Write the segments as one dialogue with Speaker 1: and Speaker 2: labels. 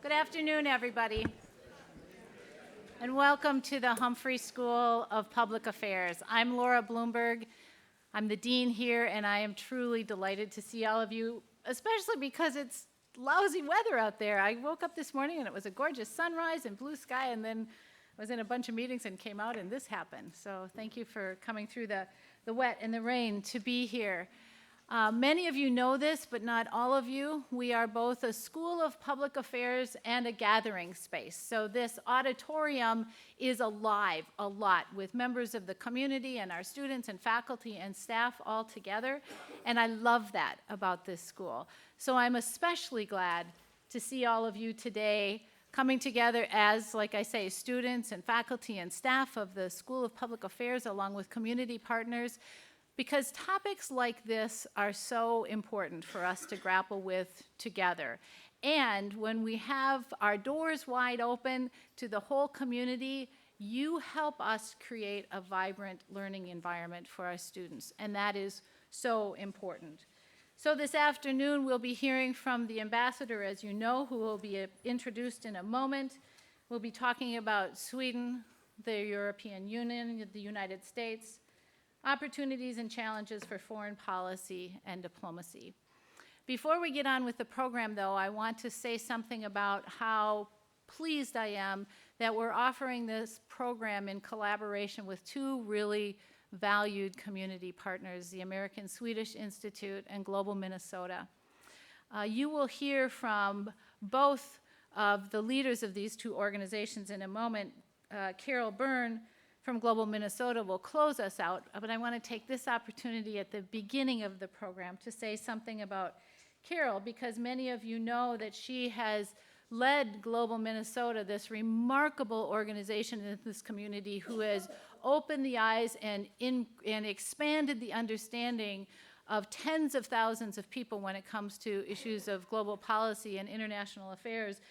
Speaker 1: Good afternoon, everybody, and welcome to the Humphrey School of Public Affairs. I'm Laura Bloomberg. I'm the dean here, and I am truly delighted to see all of you, especially because it's lousy weather out there. I woke up this morning, and it was a gorgeous sunrise and blue sky, and then I was in a bunch of meetings and came out, and this happened. So thank you for coming through the wet and the rain to be here. Many of you know this, but not all of you. We are both a school of public affairs and a gathering space. So this auditorium is alive a lot with members of the community and our students and faculty and staff all together. And I love that about this school. So I'm especially glad to see all of you today coming together as, like I say, students and faculty and staff of the School of Public Affairs along with community partners, because topics like this are so important for us to grapple with together. And when we have our doors wide open to the whole community, you help us create a vibrant learning environment for our students, and that is so important. So this afternoon, we'll be hearing from the ambassador, as you know, who will be introduced in a moment. We'll be talking about Sweden, the European Union, the United States, opportunities and challenges for foreign policy and diplomacy. Before we get on with the program, though, I want to say something about how pleased I am that we're offering this program in collaboration with two really valued community partners, the American Swedish Institute and Global Minnesota. You will hear from both of the leaders of these two organizations in a moment. Carol Byrne from Global Minnesota will close us out, but I want to take this opportunity at the beginning of the program to say something about Carol, because many of you know that she has led Global Minnesota, this remarkable organization in this community who has opened the eyes and expanded the understanding of tens of thousands of people when it comes to issues of global policy and international affairs.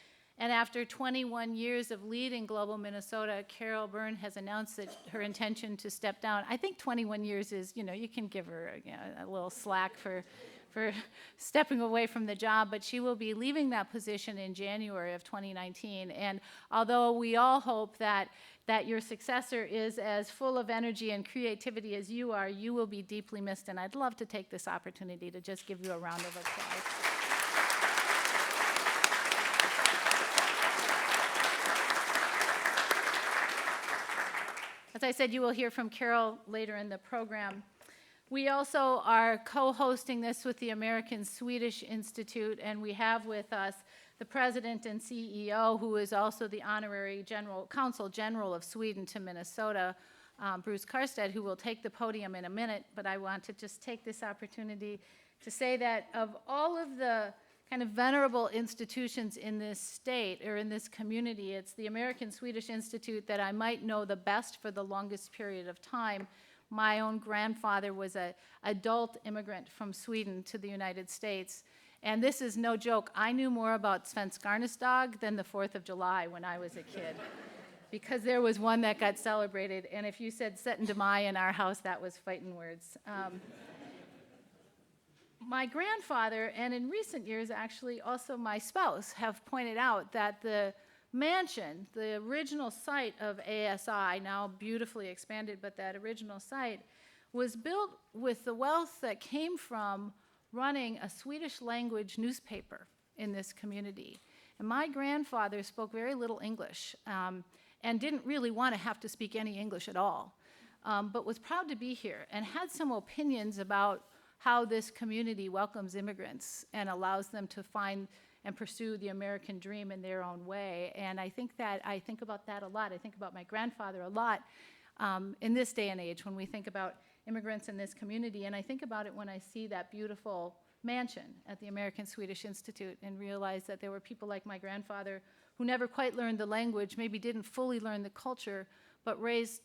Speaker 1: And after 21 years of leading Global Minnesota, Carol Byrne has announced that her intention to step down. I think 21 years is, you can give her a little slack for stepping away from the job, but she will be leaving that position in January of 2019. And although we all hope that your successor is as full of energy and creativity as you are, you will be deeply missed. And I'd love to take this opportunity to just give you a round of applause. As I said, you will hear from Carol later in the program. We also are co-hosting this with the American Swedish Institute, and we have with us the president and CEO, who is also the honorary consul general of Sweden to Minnesota, Bruce Karsten, who will take the podium in a minute. But I want to just take this opportunity to say that of all of the kind of venerable institutions in this state or in this community, it's the American Swedish Institute that I might know the best for the longest period of time. My own grandfather was an adult immigrant from Sweden to the United States. And this is no joke. I knew more about Svensk-Garnesdag than the 4th of July when I was a kid, because there was one that got celebrated. And if you said Setten de Mai in our house, that was fighting words. My grandfather, and in recent years actually also my spouse, have pointed out that the mansion, the original site of ASI, now beautifully expanded, but that original site, was built with the wealth that came from running a Swedish language newspaper in this community. And my grandfather spoke very little English and didn't really want to have to speak any English at all, but was proud to be here and had some opinions about how this community welcomes immigrants and allows them to find and pursue the American dream in their own way. And I think about that a lot. I think about my grandfather a lot in this day and age when we think about immigrants in this community. And I think about it when I see that beautiful mansion at the American Swedish Institute and realize that there were people like my grandfather who never quite learned the language, maybe didn't fully learn the culture, but raised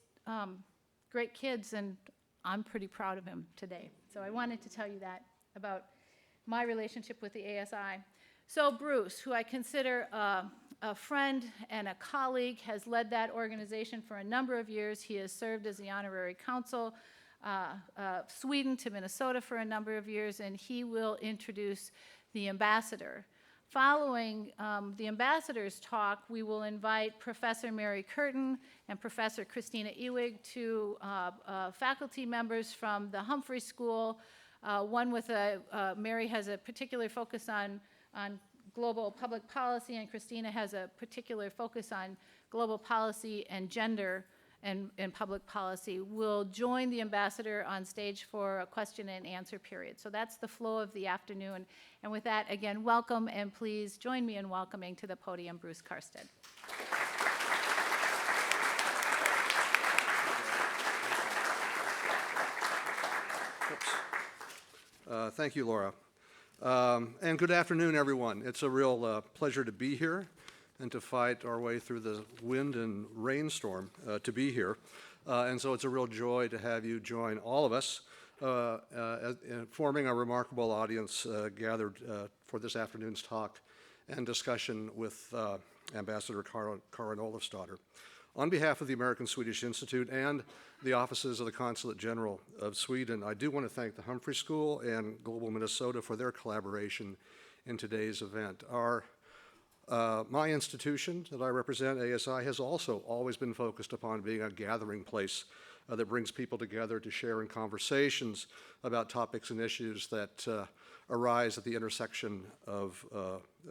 Speaker 1: great kids, and I'm pretty proud of him today. So I wanted to tell you that about my relationship with the ASI. So Bruce, who I consider a friend and a colleague, has led that organization for a number of years. He has served as the honorary consul Sweden to Minnesota for a number of years, and he will introduce the ambassador Following the ambassador's talk, we will invite Professor Mary Curtin and Professor Christina Ewig, two faculty members from the Humphrey School. One with Mary has a particular focus on global public policy, and Christina has a particular focus on global policy and gender and public policy. Will join the ambassador on stage for a question and answer period. So that's the flow of the afternoon. And with that, again, welcome, and please join me in welcoming to the podium Bruce Karsten.
Speaker 2: Thank you, Laura. And good afternoon, everyone. It's a real pleasure to be here and to fight our way through the wind and rainstorm to be here. And so it's a real joy to have you join all of us in forming a remarkable audience gathered for this afternoon's talk and discussion with Ambassador Karin Olofsdotter. On behalf of the American Swedish Institute and the offices of the Consulate General of Sweden, I do want to thank the Humphrey School and Global Minnesota for their collaboration in today's event. My institution that I represent, ASI, has also always been focused upon being a gathering place that brings people together to share in conversations about topics and issues that arise at the intersection of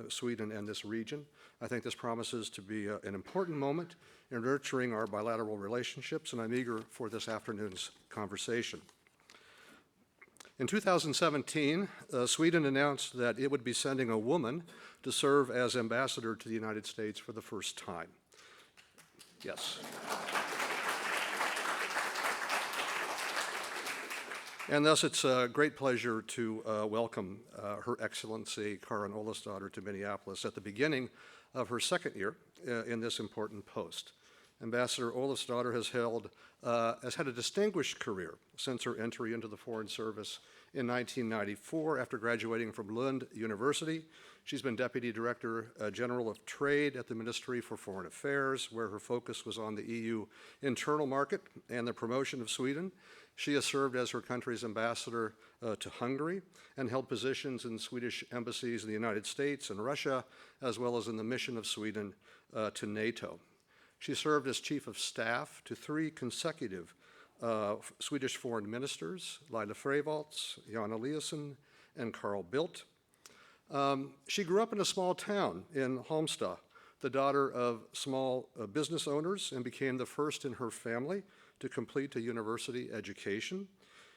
Speaker 2: Sweden and this region. I think this promises to be an important moment in nurturing our bilateral relationships, and I'm eager for this afternoon's conversation. In 2017, Sweden announced that it would be sending a woman to serve as ambassador to the United States for the first time. Yes. And thus, it's a great pleasure to welcome Her Excellency Karin Olofsdotter to Minneapolis at the beginning of her second year in this important post. Ambassador Olofsdotter has had a distinguished career since her entry into the Foreign Service in 1994 after graduating from Lund University. She's been Deputy Director General of Trade at the Ministry for Foreign Affairs, where her focus was on the EU internal market and the promotion of Sweden. She has served as her country's ambassador to Hungary and held positions in Swedish embassies in the United States and Russia, as well as in the mission of Sweden to NATO. She served as Chief of Staff to three consecutive Swedish foreign ministers, Laila Freivalds, Jan Eliasson, and Carl Bildt. She grew up in a small town in Halmstad, the daughter of small business owners, and became the first in her family to complete a university education.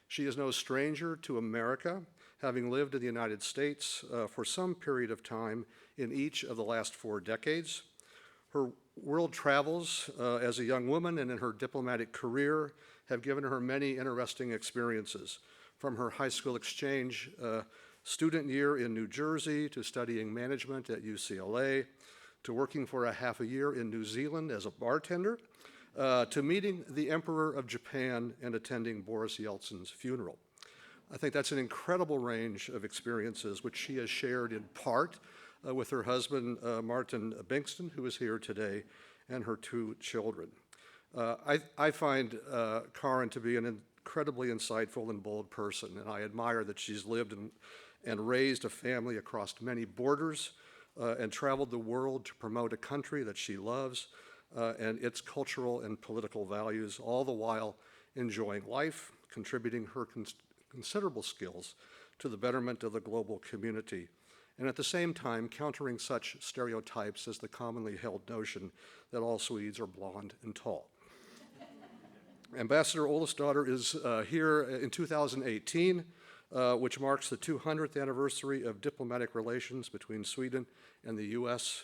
Speaker 2: She is no stranger to America, having lived in the United States for some period of time in each of the last 4 decades. Her world travels as a young woman and in her diplomatic career have given her many interesting experiences, from her high school exchange student year in New Jersey to studying management at UCLA, to working for a half a year in New Zealand as a bartender, to meeting the Emperor of Japan and attending Boris Yeltsin's funeral. I think that's an incredible range of experiences which she has shared in part with her husband, Martin Bengtsson, who is here today, and her 2 children. I find Karin to be an incredibly insightful and bold person, and I admire that she's lived and raised a family across many borders and traveled the world to promote a country that she loves and its cultural and political values, all the while enjoying life, contributing her considerable skills to the betterment of the global community, and at the same time countering such stereotypes as the commonly held notion that all Swedes are blonde and tall. Ambassador Olofsdotter is here in 2018, which marks the 200th anniversary of diplomatic relations between Sweden and the US.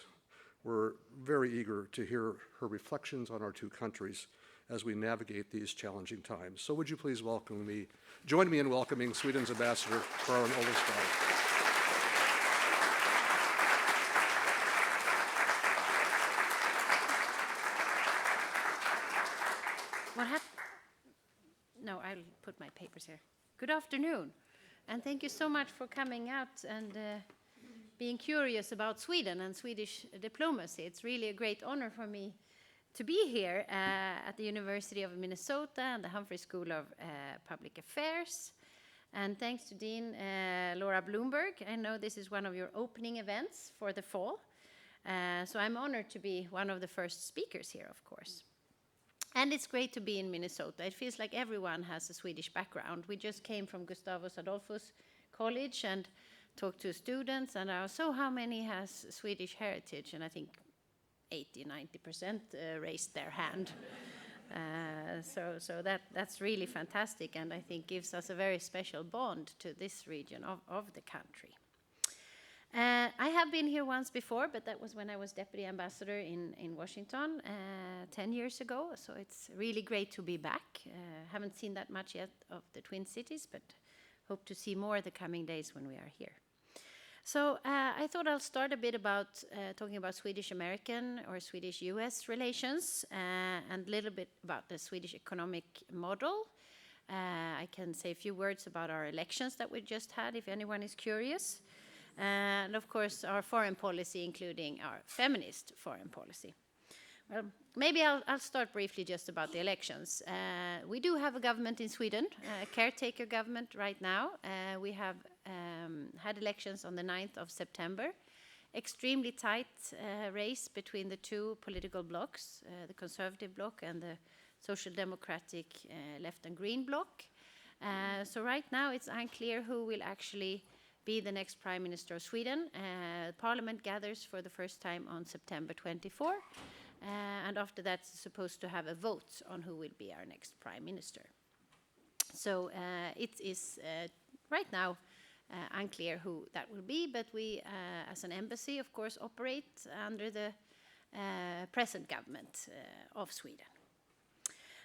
Speaker 2: We're very eager to hear her reflections on our 2 countries as we navigate these challenging times. So would you please join me in welcoming Sweden's Ambassador, Karin Olofsdotter.
Speaker 3: No, I'll put my papers here. Good afternoon, and thank you so much for coming out and being curious about Sweden and Swedish diplomacy. It's really a great honor for me to be here at the University of Minnesota and the Humphrey School of Public Affairs. And thanks to Dean Laura Bloomberg. I know this is one of your opening events for the fall. So I'm honored to be one of the first speakers here, of course. And it's great to be in Minnesota. It feels like everyone has a Swedish background. We just came from Gustavus Adolphus College and talked to students, and I was, so how many has Swedish heritage? And I think 80–90% raised their hand. So that's really fantastic, and I think gives us a very special bond to this region of the country. I have been here once before, but that was when I was Deputy Ambassador in Washington 10 years ago, so it's really great to be back. Haven't seen that much yet of the Twin Cities, but hope to see more the coming days when we are here. So I thought I'll start a bit about talking about Swedish-American or Swedish US relations and a little bit about the Swedish economic model. I can say a few words about our elections that we just had, if anyone is curious. And of course, our foreign policy, including our feminist foreign policy. Well, maybe I'll start briefly just about the elections. We do have a government in Sweden, a caretaker government right now. We have had elections on the 9th of September. Extremely tight race between the two political blocs, the Conservative bloc and the Social Democratic Left and Green bloc. So right now it's unclear who will actually be the next Prime Minister of Sweden. Parliament gathers for the first time on September 24, and after that it's supposed to have a vote on who will be our next Prime Minister. So it is right now unclear who that will be, but we as an embassy of course operate under the present government of Sweden.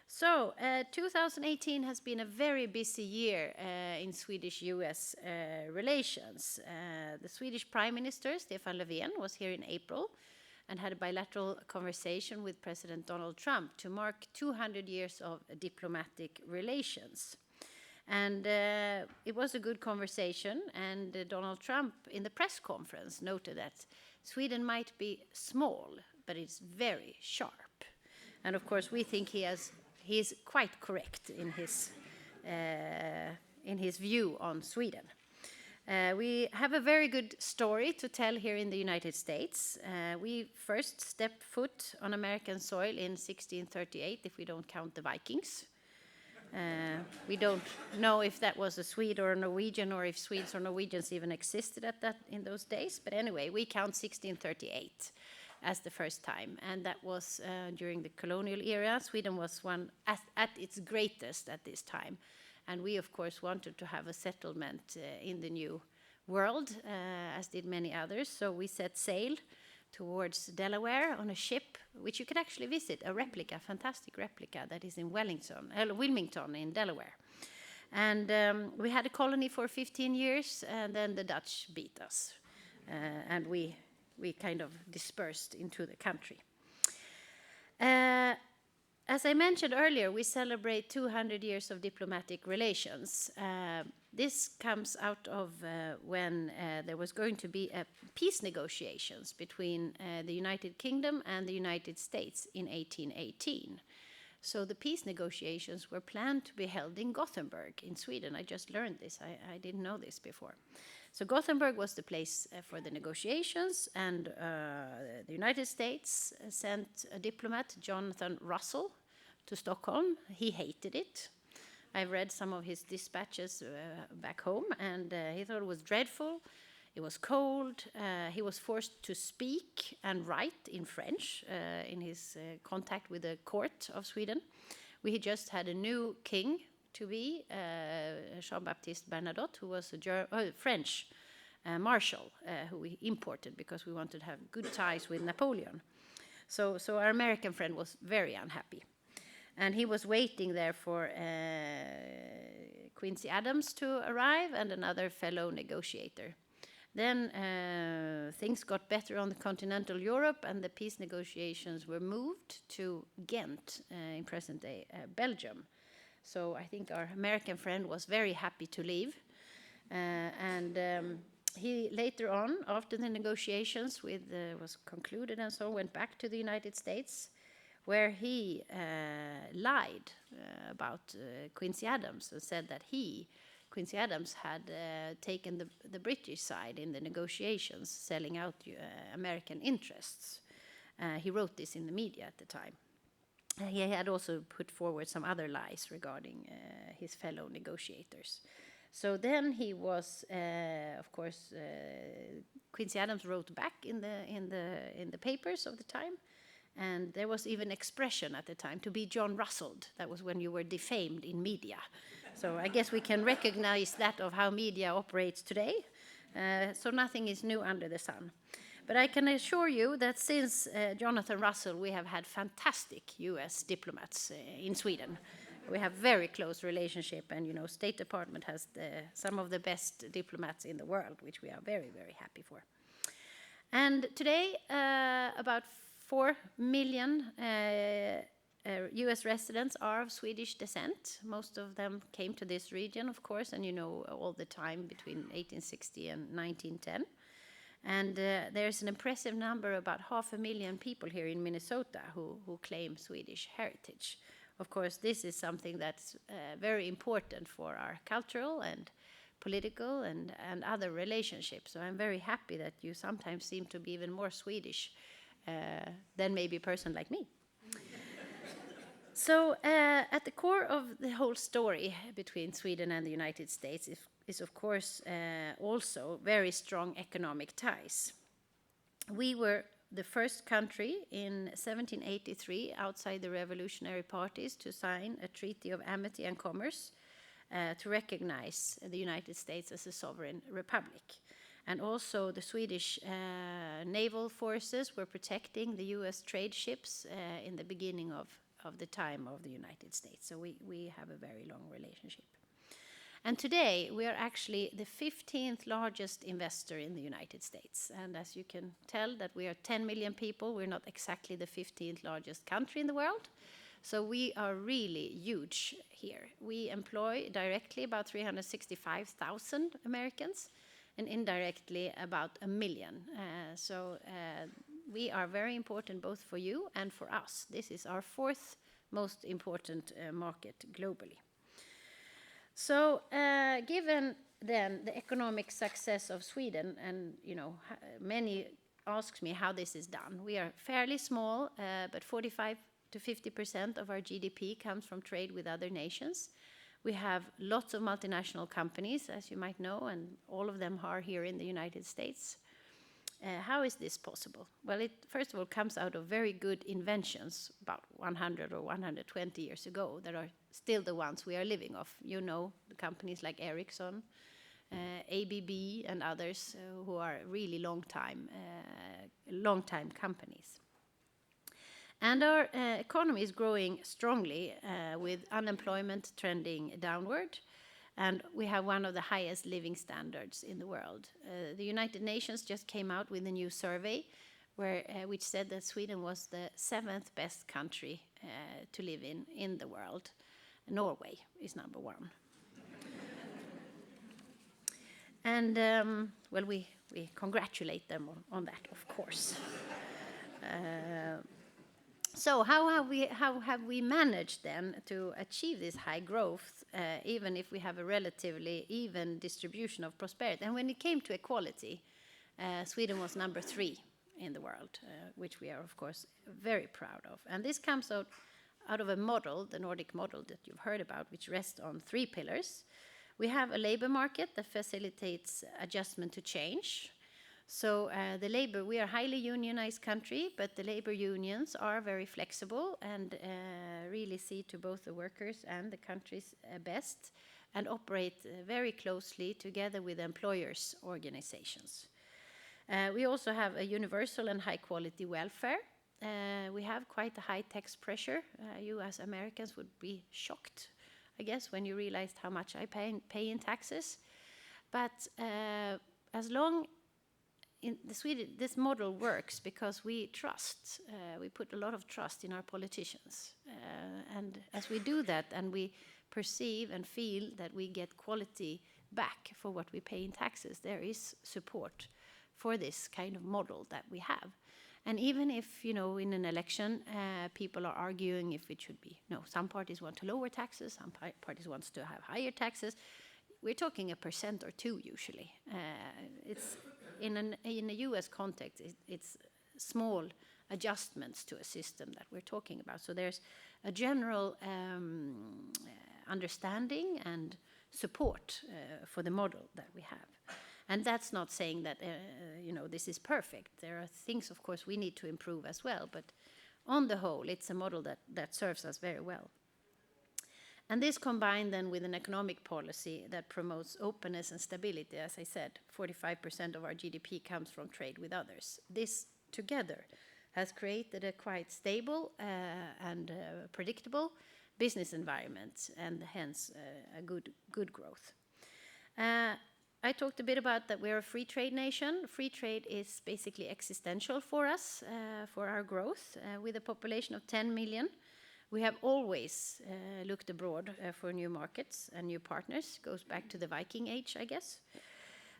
Speaker 3: So 2018 has been a very busy year in Swedish-US relations. The Swedish Prime Minister, Stefan Löfven, was here in April and had a bilateral conversation with President Donald Trump to mark 200 years of diplomatic relations. And it was a good conversation, and Donald Trump in the press conference noted that Sweden might be small, but it's very sharp. And of course we think he is quite correct in his view on Sweden. We have a very good story to tell here in the United States. We first stepped foot on American soil in 1638, if we don't count the Vikings. We don't know if that was a Swede or a Norwegian, or if Swedes or Norwegians even existed in those days. But anyway, we count 1638. As the first time, and that was during the colonial era. Sweden was one at its greatest at this time, and we of course wanted to have a settlement in the new world, as did many others. So we set sail towards Delaware on a ship, which you can actually visit, a replica, fantastic replica that is in Wilmington in Delaware. And we had a colony for 15 years, and then the Dutch beat us, and we kind of dispersed into the country. As I mentioned earlier, we celebrate 200 years of diplomatic relations. This comes out of when there was going to be peace negotiations between the United Kingdom and the United States in 1818. So the peace negotiations were planned to be held in Gothenburg in Sweden. I just learned this. I didn't know this before. So Gothenburg was the place for the negotiations, and the United States sent a diplomat, Jonathan Russell, to Stockholm. He hated it. I've read some of his dispatches back home, and he thought it was dreadful. It was cold. He was forced to speak and write in French in his contact with the court of Sweden. We had just had a new king to be, Jean-Baptiste Bernadotte, who was a French marshal, who we imported because we wanted to have good ties with Napoleon. So our American friend was very unhappy. And he was waiting there for Quincy Adams to arrive and another fellow negotiator. Then things got better on the continental Europe, and the peace negotiations were moved to Ghent in present-day Belgium. So I think our American friend was very happy to leave. He later on, after the negotiations was concluded and so, went back to the United States, where he lied about Quincy Adams and said that Quincy Adams had taken the British side in the negotiations, selling out American interests. He wrote this in the media at the time. He had also put forward some other lies regarding his fellow negotiators. So then he was, of course, Quincy Adams wrote back in the papers of the time, and there was even expression at the time to be John Russelled. That was when you were defamed in media. So I guess we can recognize that of how media operates today. So nothing is new under the sun. But I can assure you that since Jonathan Russell, we have had fantastic US diplomats in Sweden. We have very close relationship, and State Department has some of the best diplomats in the world, which we are very, very happy for. And today, about 4 million US residents are of Swedish descent. Most of them came to this region, of course, and all the time between 1860 and 1910. And there's an impressive number, about 500,000 people here in Minnesota who claim Swedish heritage. Of course, this is something that's very important for our cultural and political and other relationships. So I'm very happy that you sometimes seem to be even more Swedish than maybe a person like me. So at the core of the whole story between Sweden and the United States is of course also very strong economic ties. We were the first country in 1783 outside the revolutionary parties to sign a treaty of amity and commerce to recognize the United States as a sovereign republic. And also the Swedish naval forces were protecting the US trade ships in the beginning of the time of the United States. So we have a very long relationship. And today, we are actually the 15th largest investor in the United States. And as you can tell that we are 10 million people, we're not exactly the 15th largest country in the world. So we are really huge here. We employ directly about 365,000 Americans and indirectly about 1 million. So we are very important both for you and for us. This is our 4th most important market globally. So given then the economic success of Sweden, and many ask me how this is done. We are fairly small, but 45 to 50% of our GDP comes from trade with other nations. We have lots of multinational companies, as you might know, and all of them are here in the United States. How is this possible? Well, it first of all comes out of very good inventions about 100 or 120 years ago that are still the ones we are living off. The companies like Ericsson, ABB, and others who are really long-time companies. And our economy is growing strongly with unemployment trending downward. And we have one of the highest living standards in the world. The United Nations just came out with a new survey which said that Sweden was the 7th best country to live in the world. Norway is number 1. And, well, we congratulate them on that, of course. So how have we managed then to achieve this high growth, even if we have a relatively even distribution of prosperity? And when it came to equality, Sweden was number 3 in the world, which we are, of course, very proud of. And this comes out of a model, the Nordic model that you've heard about, which rests on 3 pillars. We have a labor market that facilitates adjustment to change. So we are a highly unionized country, but the labor unions are very flexible and really see to both the workers and the country's best and operate very closely together with employers' organizations. We also have a universal and high-quality welfare. We have quite a high tax pressure. You as Americans would be shocked, I guess, when you realized how much I pay in taxes. But as long in Sweden, this model works because we trust. We put a lot of trust in our politicians. And as we do that and we perceive and feel that we get quality back for what we pay in taxes, there is support for this kind of model that we have. And even if, in an election, people are arguing if it should be, some parties want to lower taxes, some parties want to have higher taxes, we're talking 1% or 2% usually. It's in a US context, it's small adjustments to a system that we're talking about. So there's a general understanding and support for the model that we have. And that's not saying that this is perfect. There are things, of course, we need to improve as well. But on the whole, it's a model that serves us very well. And this combined then with an economic policy that promotes openness and stability. As I said, 45% of our GDP comes from trade with others. This together has created a quite stable and predictable business environment, and hence a good growth. I talked a bit about that we're a free trade nation. Free trade is basically existential for us, for our growth. With a population of 10 million, we have always looked abroad for new markets and new partners. Goes back to the Viking Age, I guess.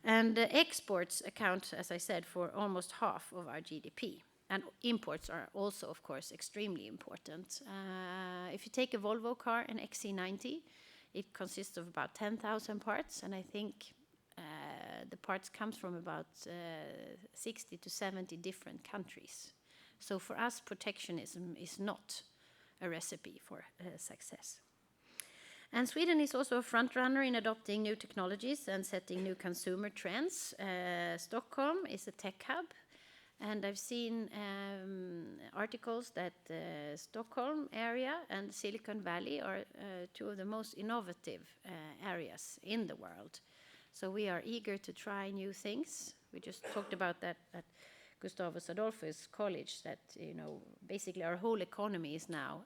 Speaker 3: And exports account, as I said, for almost half of our GDP. And imports are also, of course, extremely important. If you take a Volvo car, an XC90, it consists of about 10,000 parts, and I think the parts comes from about 60 to 70 different countries. So for us, protectionism is not a recipe for success. And Sweden is also a front runner in adopting new technologies and setting new consumer trends. Stockholm is a tech hub. And I've seen articles that Stockholm area and Silicon Valley are two of the most innovative areas in the world. So we are eager to try new things. We just talked about that at Gustavus Adolphus College, that basically our whole economy is now.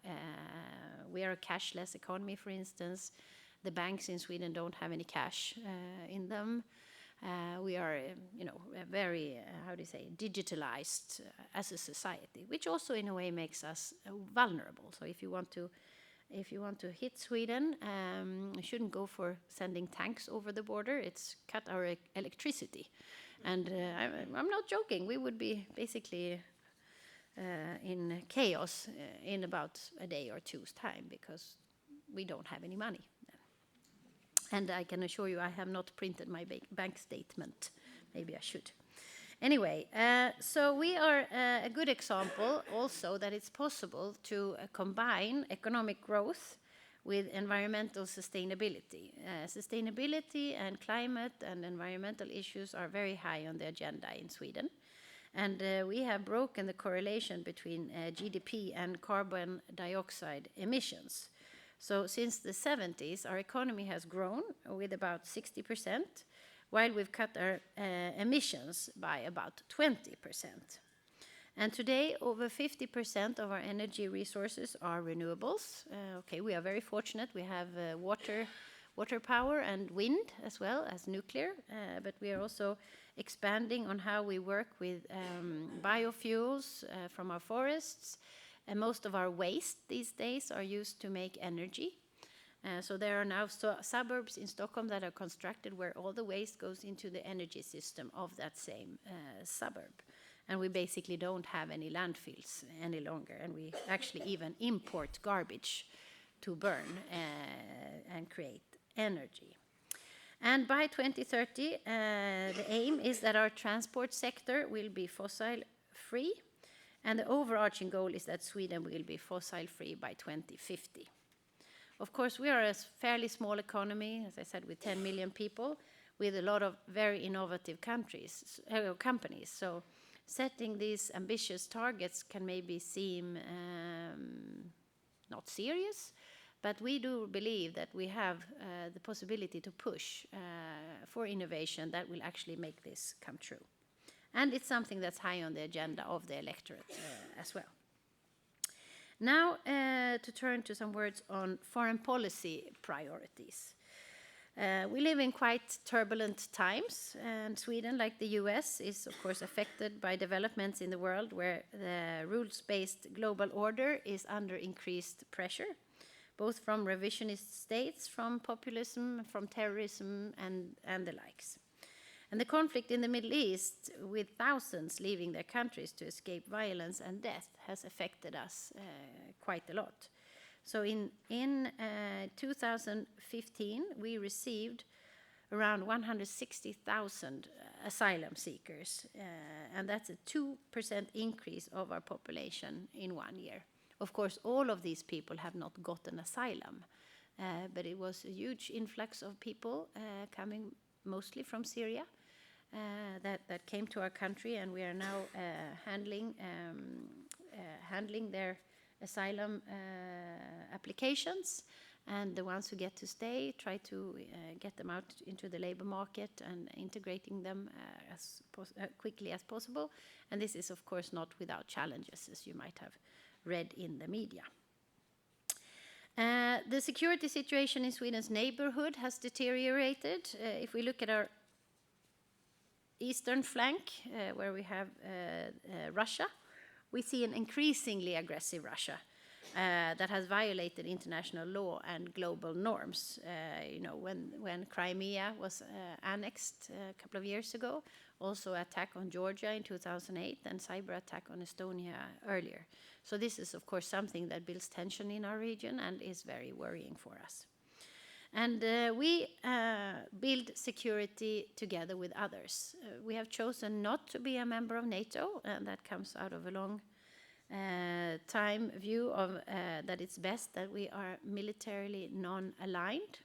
Speaker 3: We are a cashless economy, for instance. The banks in Sweden don't have any cash in them. We are, very, digitalized as a society, which also in a way makes us vulnerable. So if you want to hit Sweden, you shouldn't go for sending tanks over the border. It's cut our electricity. And I'm not joking. We would be basically in chaos in about a day or two's time because we don't have any money. And I can assure you I have not printed my bank statement. Maybe I should. Anyway, so we are a good example also that it's possible to combine economic growth with environmental sustainability. Sustainability and climate and environmental issues are very high on the agenda in Sweden. And we have broken the correlation between GDP and carbon dioxide emissions. So since the 70s, our economy has grown with about 60%, while we've cut our emissions by about 20%. And today, over 50% of our energy resources are renewables. We are very fortunate. We have water power and wind as well as nuclear, but we are also expanding on how we work with biofuels from our forests. And most of our waste these days are used to make energy. So there are now suburbs in Stockholm that are constructed where all the waste goes into the energy system of that same suburb. And we basically don't have any landfills any longer. And we actually even import garbage to burn and create energy. And by 2030, the aim is that our transport sector will be fossil-free. And the overarching goal is that Sweden will be fossil-free by 2050. Of course, we are a fairly small economy, as I said, with 10 million people, with a lot of very innovative companies. So setting these ambitious targets can maybe seem not serious, but we do believe that we have the possibility to push for innovation that will actually make this come true. And it's something that's high on the agenda of the electorate as well. Now, to turn to some words on foreign policy priorities. We live in quite turbulent times, and Sweden, like the US, is of course affected by developments in the world where the rules-based global order is under increased pressure, both from revisionist states, from populism, from terrorism, and the likes. And the conflict in the Middle East, with thousands leaving their countries to escape violence and death, has affected us quite a lot. So in 2015, we received around 160,000 asylum seekers, and that's a 2% increase of our population in 1 year. Of course, all of these people have not gotten asylum, but it was a huge influx of people coming mostly from Syria that came to our country, and we are now handling their asylum applications. And the ones who get to stay, try to get them out into the labor market and integrating them as quickly as possible. And this is, of course, not without challenges, as you might have read in the media. The security situation in Sweden's neighborhood has deteriorated. If we look at our eastern flank, where we have Russia, we see an increasingly aggressive Russia. That has violated international law and global norms. When Crimea was annexed a couple of years ago, also attack on Georgia in 2008, and cyber attack on Estonia earlier. So this is, of course, something that builds tension in our region and is very worrying for us. And we build security together with others. We have chosen not to be a member of NATO, and that comes out of a long time view of that it's best that we are militarily non-aligned,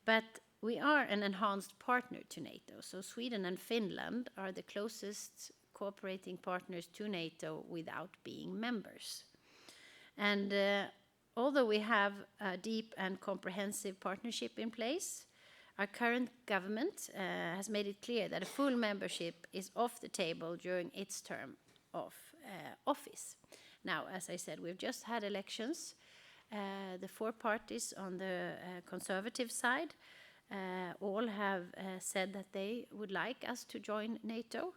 Speaker 3: but we are an enhanced partner to NATO. So Sweden and Finland are the closest cooperating partners to NATO without being members. And although we have a deep and comprehensive partnership in place, our current government has made it clear that a full membership is off the table during its term of office. Now, as I said, we've just had elections. The four parties on the conservative side all have said that they would like us to join NATO,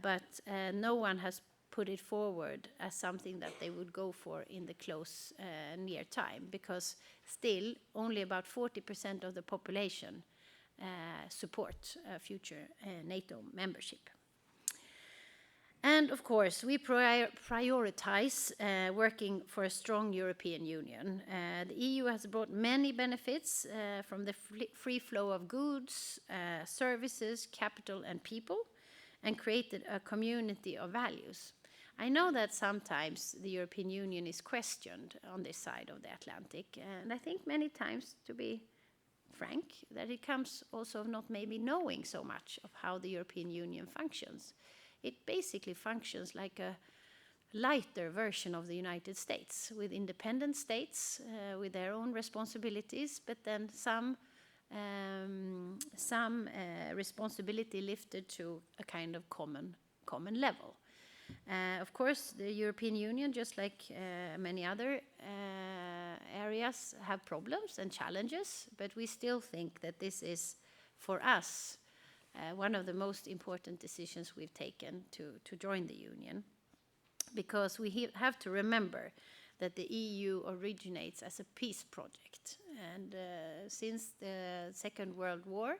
Speaker 3: but no one has put it forward as something that they would go for in the close near time, because still only about 40% of the population support future NATO membership. And of course, we prioritize working for a strong European Union. The EU has brought many benefits from the free flow of goods, services, capital, and people, and created a community of values. I know that sometimes the European Union is questioned on this side of the Atlantic, and I think many times, to be frank, that it comes also of not maybe knowing so much of how the European Union functions. It basically functions like a lighter version of the United States, with independent states with their own responsibilities, but then some responsibility lifted to a kind of common level. Of course, the European Union, just like many other areas, have problems and challenges, but we still think that this is, for us, one of the most important decisions we've taken to join the Union, because we have to remember that the EU originates as a peace project, and since the Second World War,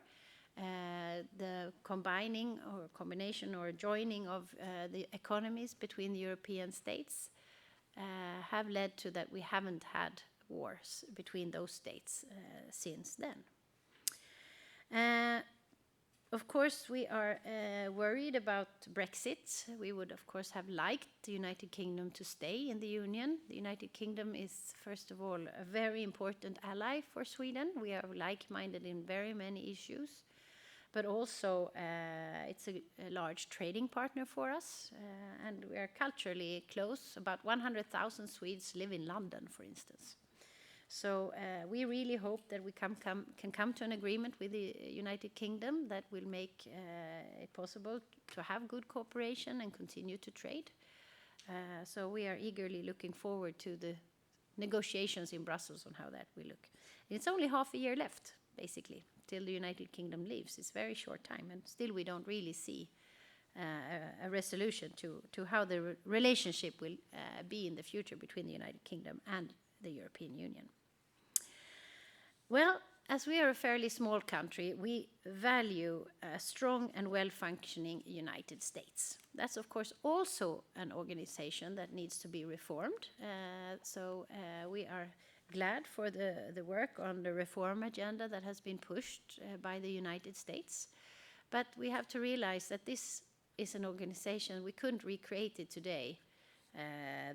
Speaker 3: the combination or joining of the economies between the European states have led to that we haven't had wars between those states since then. Of course, we are worried about Brexit. We would, of course, have liked the United Kingdom to stay in the Union. The United Kingdom is, first of all, a very important ally for Sweden. We are like-minded in very many issues, but also it's a large trading partner for us, and we are culturally close. About 100,000 Swedes live in London, for instance. So we really hope that we can come to an agreement with the United Kingdom that will make it possible to have good cooperation and continue to trade. So we are eagerly looking forward to the negotiations in Brussels on how that will look. It's only half a year left, basically, till the United Kingdom leaves. It's a very short time, and still we don't really see a resolution to how the relationship will be in the future between the United Kingdom and the European Union. Well, as we are a fairly small country, we value a strong and well-functioning United States. That's, of course, also an organization that needs to be reformed. So we are glad for the work on the reform agenda that has been pushed by the United States. But we have to realize that this is an organization, we couldn't recreate it today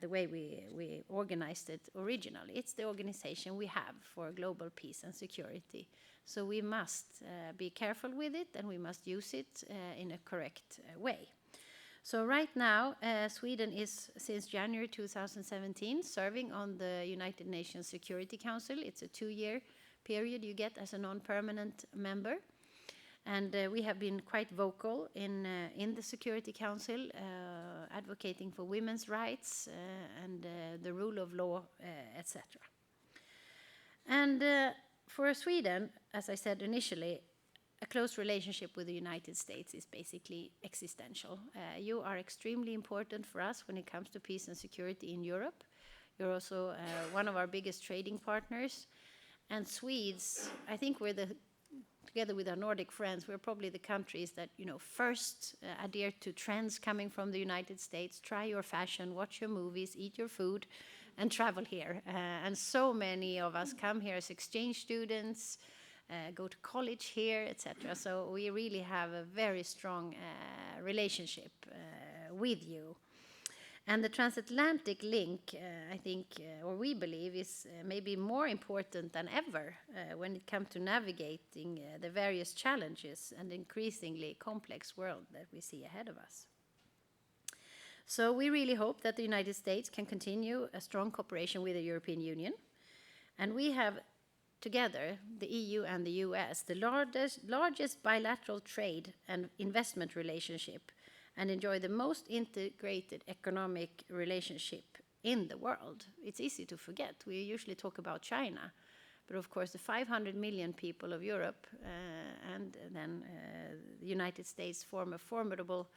Speaker 3: the way we organized it originally. It's the organization we have for global peace and security. So we must be careful with it, and we must use it in a correct way. So right now, Sweden is, since January 2017, serving on the United Nations Security Council. It's a 2-year period you get as a non-permanent member. And we have been quite vocal in the Security Council, advocating for women's rights and the rule of law, etc. And for Sweden, as I said initially, a close relationship with the United States is basically existential. You are extremely important for us when it comes to peace and security in Europe. You're also one of our biggest trading partners. And Swedes, I think together with our Nordic friends, we're probably the countries that, first adhere to trends coming from the United States. Try your fashion, watch your movies, eat your food, and travel here. And so many of us come here as exchange students, go to college here, etc. So we really have a very strong relationship with you. And the transatlantic link, I think, or we believe, is maybe more important than ever when it comes to navigating the various challenges and increasingly complex world that we see ahead of us. So we really hope that the United States can continue a strong cooperation with the European Union. And we have together, the EU and the US, the largest bilateral trade and investment relationship, and enjoy the most integrated economic relationship in the world. It's easy to forget. We usually talk about China, but of course the 500 million people of Europe and then the United States form a formidable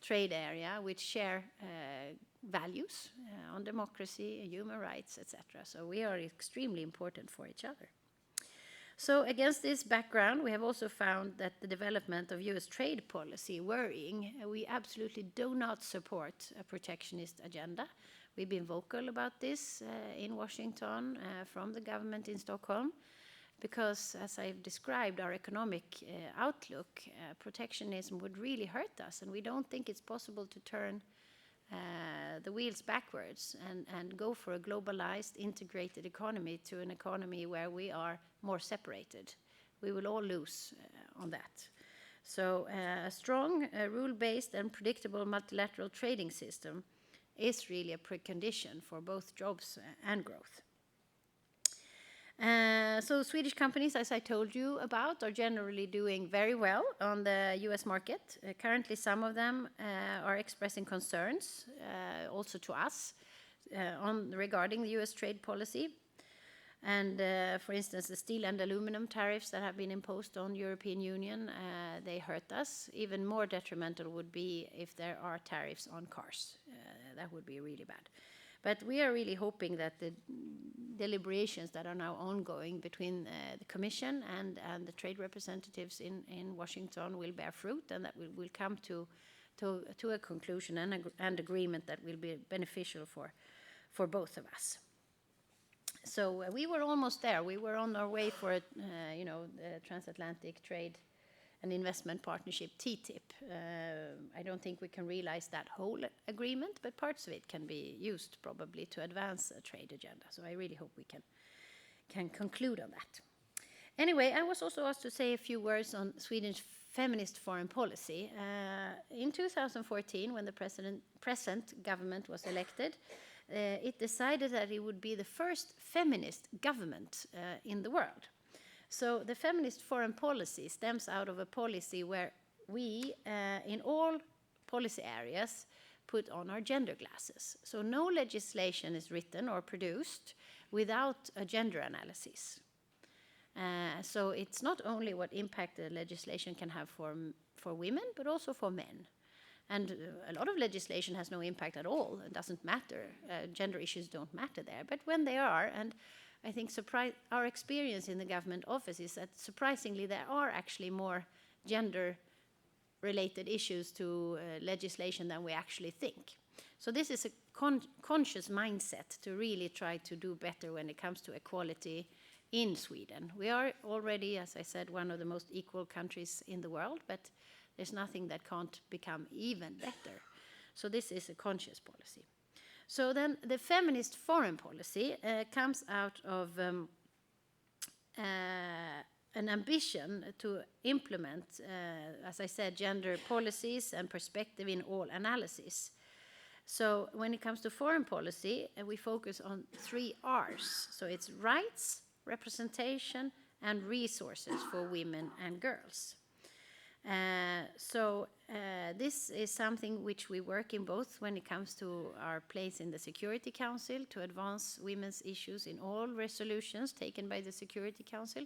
Speaker 3: trade area which share values on democracy, human rights, etc. So we are extremely important for each other. So against this background, we have also found that the development of US trade policy worrying. We absolutely do not support a protectionist agenda. We've been vocal about this in Washington from the government in Stockholm, because as I've described our economic outlook, protectionism would really hurt us, and we don't think it's possible to turn the wheels backwards and go for a globalized, integrated economy to an economy where we are more separated. We will all lose on that. So a strong, rule-based and predictable multilateral trading system is really a precondition for both jobs and growth. So Swedish companies, as I told you about, are generally doing very well on the US market. Currently, some of them are expressing concerns, also to us, regarding the US trade policy. And for instance, the steel and aluminum tariffs that have been imposed on the European Union, they hurt us. Even more detrimental would be if there are tariffs on cars. That would be really bad. But we are really hoping that the deliberations that are now ongoing between the Commission and the trade representatives in Washington will bear fruit, and that we will come to a conclusion and agreement that will be beneficial for both of us. So we were almost there. We were on our way for the transatlantic trade and investment partnership, TTIP. I don't think we can realize that whole agreement, but parts of it can be used probably to advance a trade agenda. So I really hope we can conclude on that. Anyway, I was also asked to say a few words on Sweden's feminist foreign policy. In 2014, when the present government was elected, it decided that it would be the first feminist government in the world. So the feminist foreign policy stems out of a policy where we, in all policy areas, put on our gender glasses. So no legislation is written or produced without a gender analysis. So it's not only what impact the legislation can have for women, but also for men. And a lot of legislation has no impact at all. It doesn't matter. Gender issues don't matter there. But when they are, and I think our experience in the government office is that surprisingly there are actually more gender related issues to legislation than we actually think. So this is a conscious mindset to really try to do better when it comes to equality in Sweden. We are already, as I said, one of the most equal countries in the world, but there's nothing that can't become even better. So this is a conscious policy. So then the feminist foreign policy comes out of an ambition to implement, as I said, gender policies and perspective in all analysis. So when it comes to foreign policy, we focus on 3 R's. So it's rights, representation, and resources for women and girls. This is something which we work in both when it comes to our place in the Security Council to advance women's issues in all resolutions taken by the Security Council.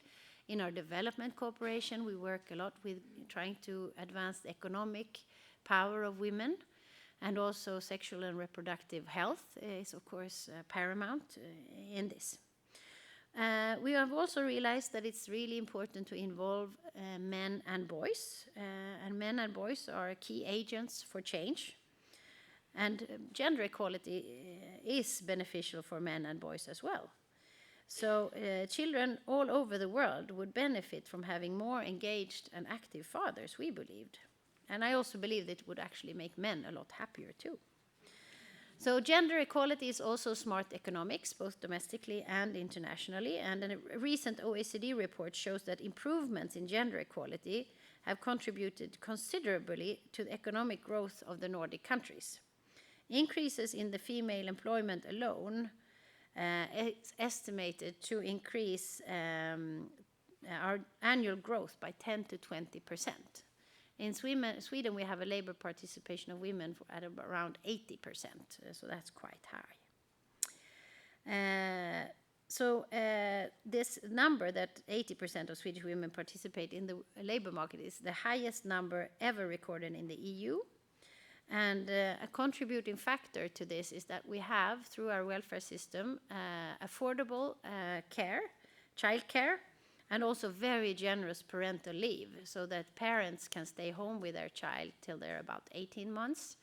Speaker 3: In our development cooperation, we work a lot with trying to advance the economic power of women, and also sexual and reproductive health is, of course, paramount in this. We have also realized that it's really important to involve men and boys, and men and boys are key agents for change. And gender equality is beneficial for men and boys as well. So children all over the world would benefit from having more engaged and active fathers, we believed. And I also believe that it would actually make men a lot happier too. So gender equality is also smart economics, both domestically and internationally. And a recent OECD report shows that improvements in gender equality have contributed considerably to the economic growth of the Nordic countries. Increases in the female employment alone is estimated to increase our annual growth by 10 to 20%. In Sweden, we have a labor participation of women at around 80%, so that's quite high. This number that 80% of Swedish women participate in the labor market is the highest number ever recorded in the EU. And a contributing factor to this is that we have, through our welfare system, affordable care, childcare, and also very generous parental leave, so that parents can stay home with their child till they're about 18 months,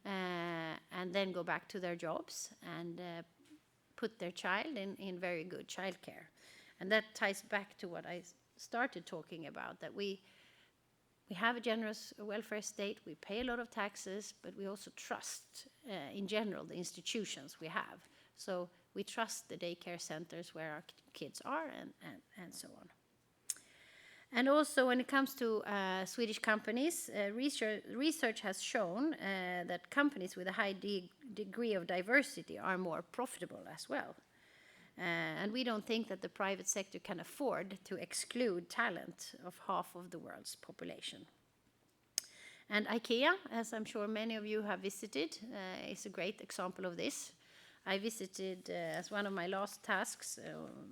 Speaker 3: and then go back to their jobs and put their child in very good childcare. And that ties back to what I started talking about, that we have a generous welfare state, we pay a lot of taxes, but we also trust, in general, the institutions we have. So we trust the daycare centers where our kids are, and so on. And also when it comes to Swedish companies, research has shown that companies with a high degree of diversity are more profitable as well. And we don't think that the private sector can afford to exclude talent of half of the world's population. And IKEA, as I'm sure many of you have visited, is a great example of this. I visited, as one of my last tasks,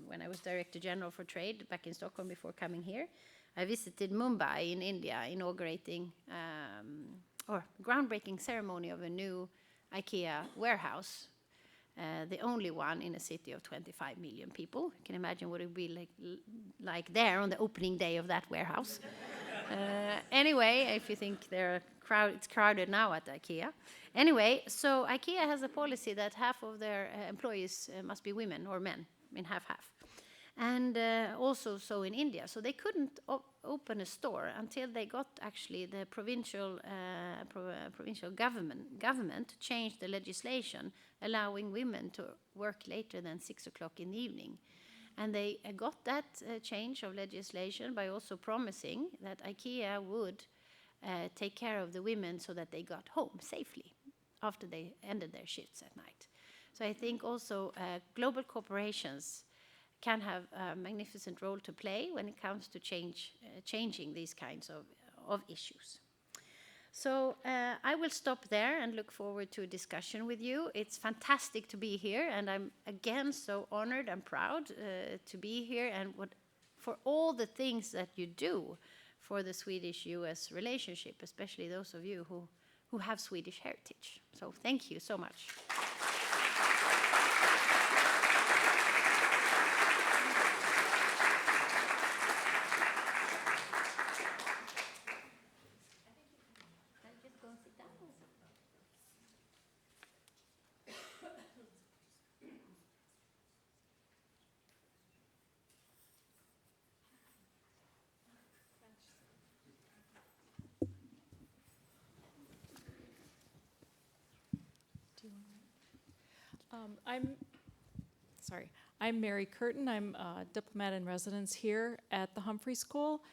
Speaker 3: when I was Director General for Trade back in Stockholm before coming here, I visited Mumbai in India, inaugurating or groundbreaking ceremony of a new IKEA warehouse, the only one in a city of 25 million people. You can imagine what it would be like there on the opening day of that warehouse. Anyway, if you think it's crowded now at IKEA. Anyway, so IKEA has a policy that half of their employees must be women or men, I mean half-half. And also so in India. So they couldn't open a store until they got actually the provincial government to change the legislation, allowing women to work later than 6 o'clock in the evening. And they got that change of legislation by also promising that IKEA would take care of the women so that they got home safely after they ended their shifts at night. So I think also global corporations can have a magnificent role to play when it comes to changing these kinds of issues. So I will stop there and look forward to a discussion with you. It's fantastic to be here, and I'm again so honored and proud to be here, and for all the things that you do for the Swedish US relationship, especially those of you who have Swedish heritage. So thank you so much.
Speaker 4: I'm Mary Curtin. I'm a diplomat in residence here at the Humphrey School.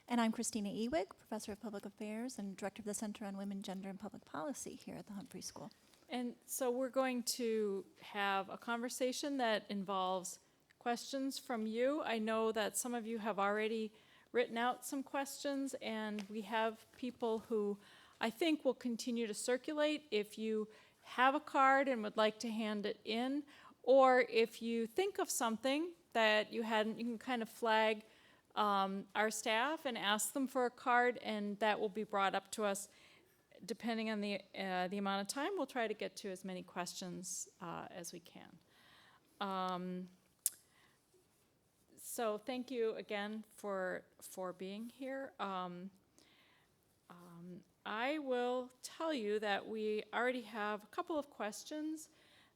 Speaker 5: And I'm Christina Ewig, Professor of Public Affairs and Director of the Center on Women, Gender, and Public Policy here at the Humphrey School.
Speaker 4: And so we're going to have a conversation that involves questions from you. I know that some of you have already written out some questions, and we have people who I think will continue to circulate. If you have a card and would like to hand it in, or if you think of something that you hadn't, you can kind of flag our staff and ask them for a card, and that will be brought up to us. Depending on the amount of time, we'll try to get to as many questions as we can. So thank you again for being here. I will tell you that we already have a couple of questions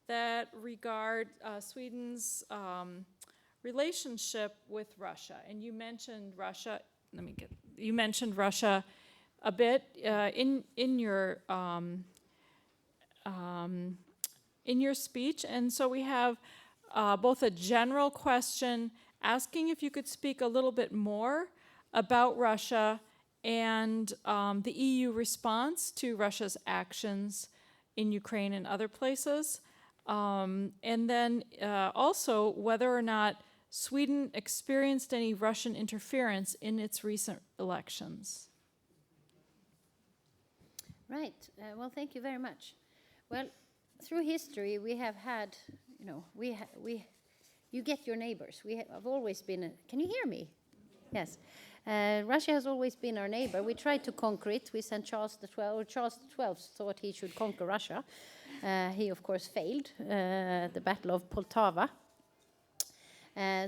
Speaker 4: that regard Sweden's relationship with Russia. And you mentioned Russia, you mentioned Russia a bit in your speech. And so we have both a general question asking if you could speak a little bit more about Russia and the EU response to Russia's actions in Ukraine and other places. And then also whether or not Sweden experienced any Russian interference in its recent elections.
Speaker 3: Right. Well, thank you very much. Well, through history, we have had, you get your neighbors. We have always been, can you hear me? Yes. Russia has always been our neighbor. We tried to conquer it. We sent Charles XII thought he should conquer Russia. He, of course, failed at the Battle of Poltava.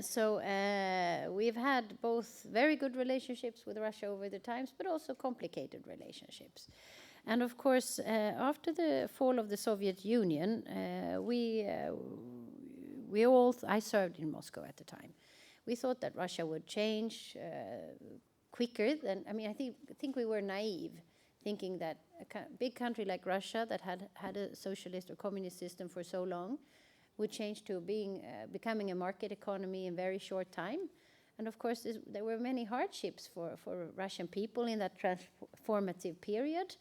Speaker 3: So we've had both very good relationships with Russia over the times, but also complicated relationships. And of course, after the fall of the Soviet Union, I served in Moscow at the time. We thought that Russia would change quicker than, I think we were naive, thinking that a big country like Russia that had a socialist or communist system for so long would change to becoming a market economy in very short time. And of course, there were many hardships for Russian people in that transformative period.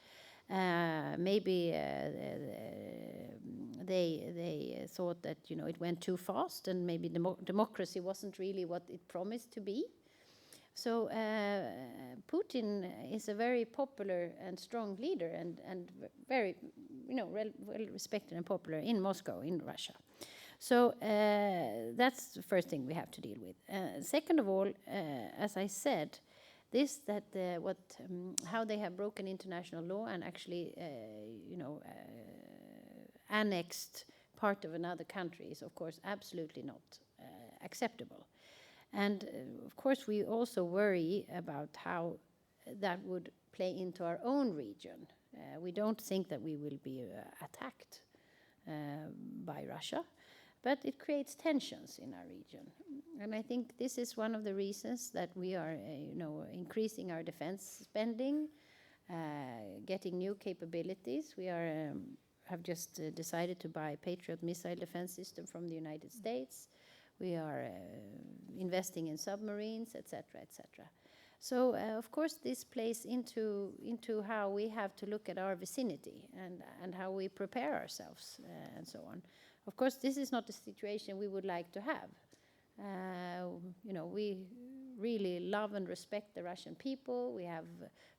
Speaker 3: Maybe they thought that it went too fast, and maybe democracy wasn't really what it promised to be. So Putin is a very popular and strong leader, and very well respected and popular in Moscow, in Russia. So that's the first thing we have to deal with. Second of all, as I said, how they have broken international law and actually, annexed part of another country is, of course, absolutely not acceptable. And of course, we also worry about how that would play into our own region. We don't think that we will be attacked by Russia, but it creates tensions in our region. And I think this is one of the reasons that we are, increasing our defense spending, getting new capabilities. We have just decided to buy a Patriot missile defense system from the United States. We are investing in submarines, etc., etc. So, of course, this plays into how we have to look at our vicinity and how we prepare ourselves and so on. Of course, this is not a situation we would like to have. We really love and respect the Russian people. We have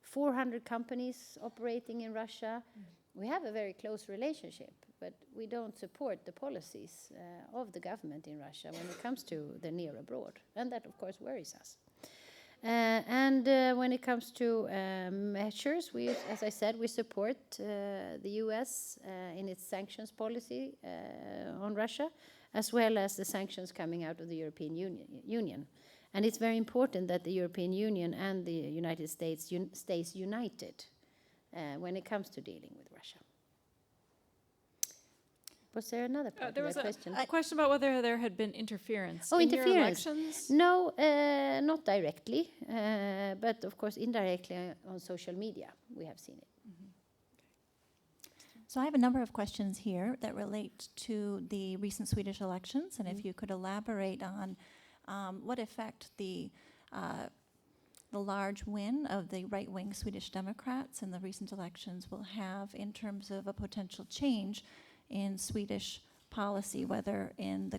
Speaker 3: 400 companies operating in Russia. We have a very close relationship, but we don't support the policies of the government in Russia when it comes to the near abroad. And that, of course, worries us. And when it comes to measures, as I said, we support the US in its sanctions policy on Russia, as well as the sanctions coming out of the European Union. And it's very important that the European Union and the United States stays united when it comes to dealing with Russia. Was there another part
Speaker 4: there
Speaker 3: of
Speaker 4: was
Speaker 3: that question?
Speaker 4: A question about whether there had been interference in
Speaker 3: interference.
Speaker 4: your elections.
Speaker 3: No, not directly, but of course indirectly on social media we have seen it.
Speaker 5: So I have a number of questions here that relate to the recent Swedish elections, and if you could elaborate on what effect the large win of the right-wing Swedish Democrats in the recent elections will have in terms of a potential change in Swedish policy, whether in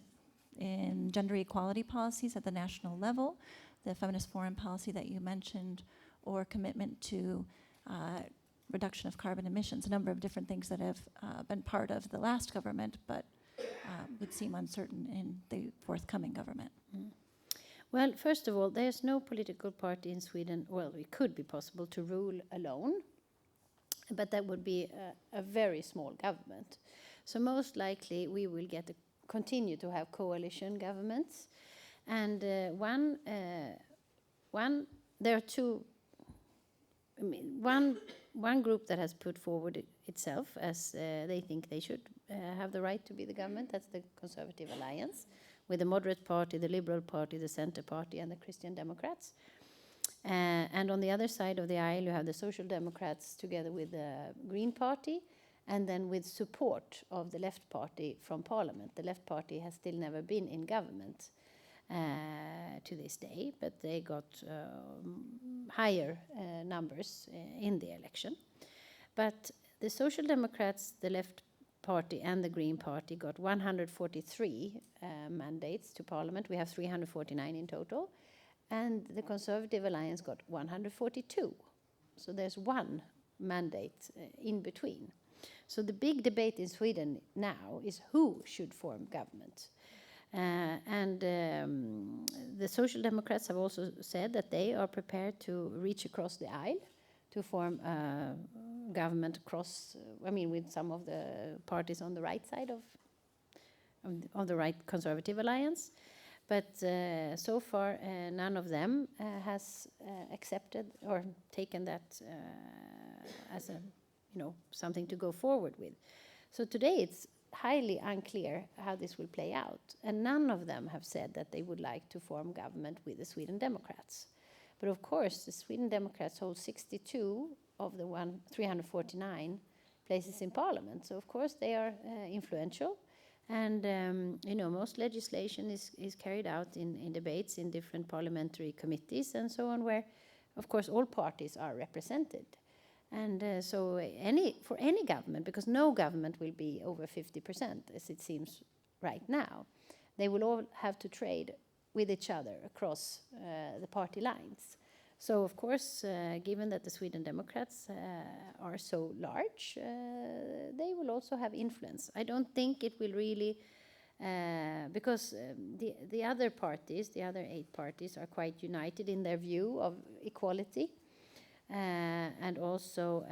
Speaker 5: gender equality policies at the national level, the feminist foreign policy that you mentioned, or commitment to reduction of carbon emissions, a number of different things that have been part of the last government, but would seem uncertain in the forthcoming government.
Speaker 3: Well, first of all, there's no political party in Sweden. Well, it could be possible to rule alone, but that would be a very small government. So most likely we will continue to have coalition governments. And there are two. I mean, one group that has put forward itself as they think they should have the right to be the government. That's the Conservative Alliance, with the Moderate Party, the Liberal Party, the Centre Party, and the Christian Democrats. And on the other side of the aisle, you have the Social Democrats together with the Green Party, and then with support of the Left Party from Parliament. The Left Party has still never been in government to this day, but they got higher numbers in the election. But the Social Democrats, the Left Party, and the Green Party got 143 mandates to Parliament. We have 349 in total. And the Conservative Alliance got 142. So there's one mandate in between. So the big debate in Sweden now is who should form government. The Social Democrats have also said that they are prepared to reach across the aisle to form a government across, with some of the parties on the right side of the right Conservative Alliance. But so far, none of them has accepted or taken that as something to go forward with. So today it's highly unclear how this will play out. And none of them have said that they would like to form government with the Sweden Democrats. But of course, the Sweden Democrats hold 62 of the 349 places in Parliament. So of course they are influential. And most legislation is carried out in debates in different parliamentary committees and so on, where of course all parties are represented. And so for any government, because no government will be over 50%, as it seems right now, they will all have to trade with each other across the party lines. So, of course, given that the Sweden Democrats are so large, they will also have influence. I don't think it will really, because the other parties, the other 8 parties, are quite united in their view of equality. And also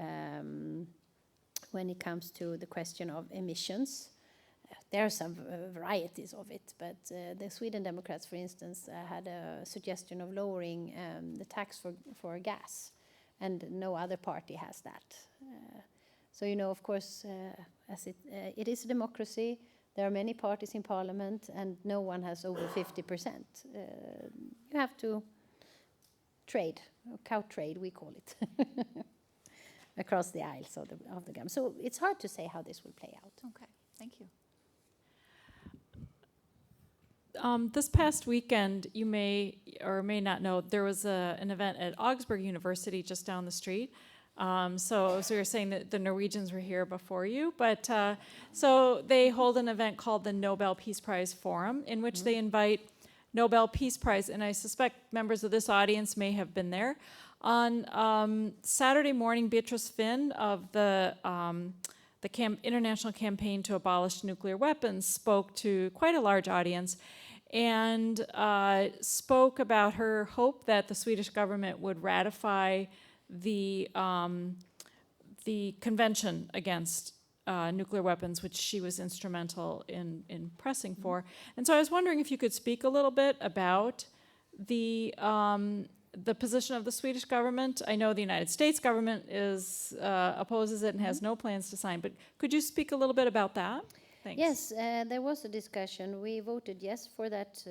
Speaker 3: when it comes to the question of emissions, there are some varieties of it, but the Sweden Democrats, for instance, had a suggestion of lowering the tax for gas, and no other party has that. So, of course, as it is a democracy, there are many parties in Parliament, and no one has over 50%. You have to trade, cow trade, we call it, across the aisles of the government. So it's hard to say how this will play out.
Speaker 5: Okay, thank you.
Speaker 4: This past weekend, you may or may not know, there was an event at Augsburg University just down the street. So you're saying that the Norwegians were here before you, but so they hold an event called the Nobel Peace Prize Forum, in which they invite Nobel Peace Prize, and I suspect members of this audience may have been there. On Saturday morning, Beatrice Finn of the International Campaign to Abolish Nuclear Weapons spoke to quite a large audience and spoke about her hope that the Swedish government would ratify the convention against nuclear weapons, which she was instrumental in pressing for. And so I was wondering if you could speak a little bit about the position of the Swedish government. I know the United States government opposes it and has no plans to sign, but could you speak a little bit about that? Thanks.
Speaker 3: Yes, there was a discussion. We voted yes for that,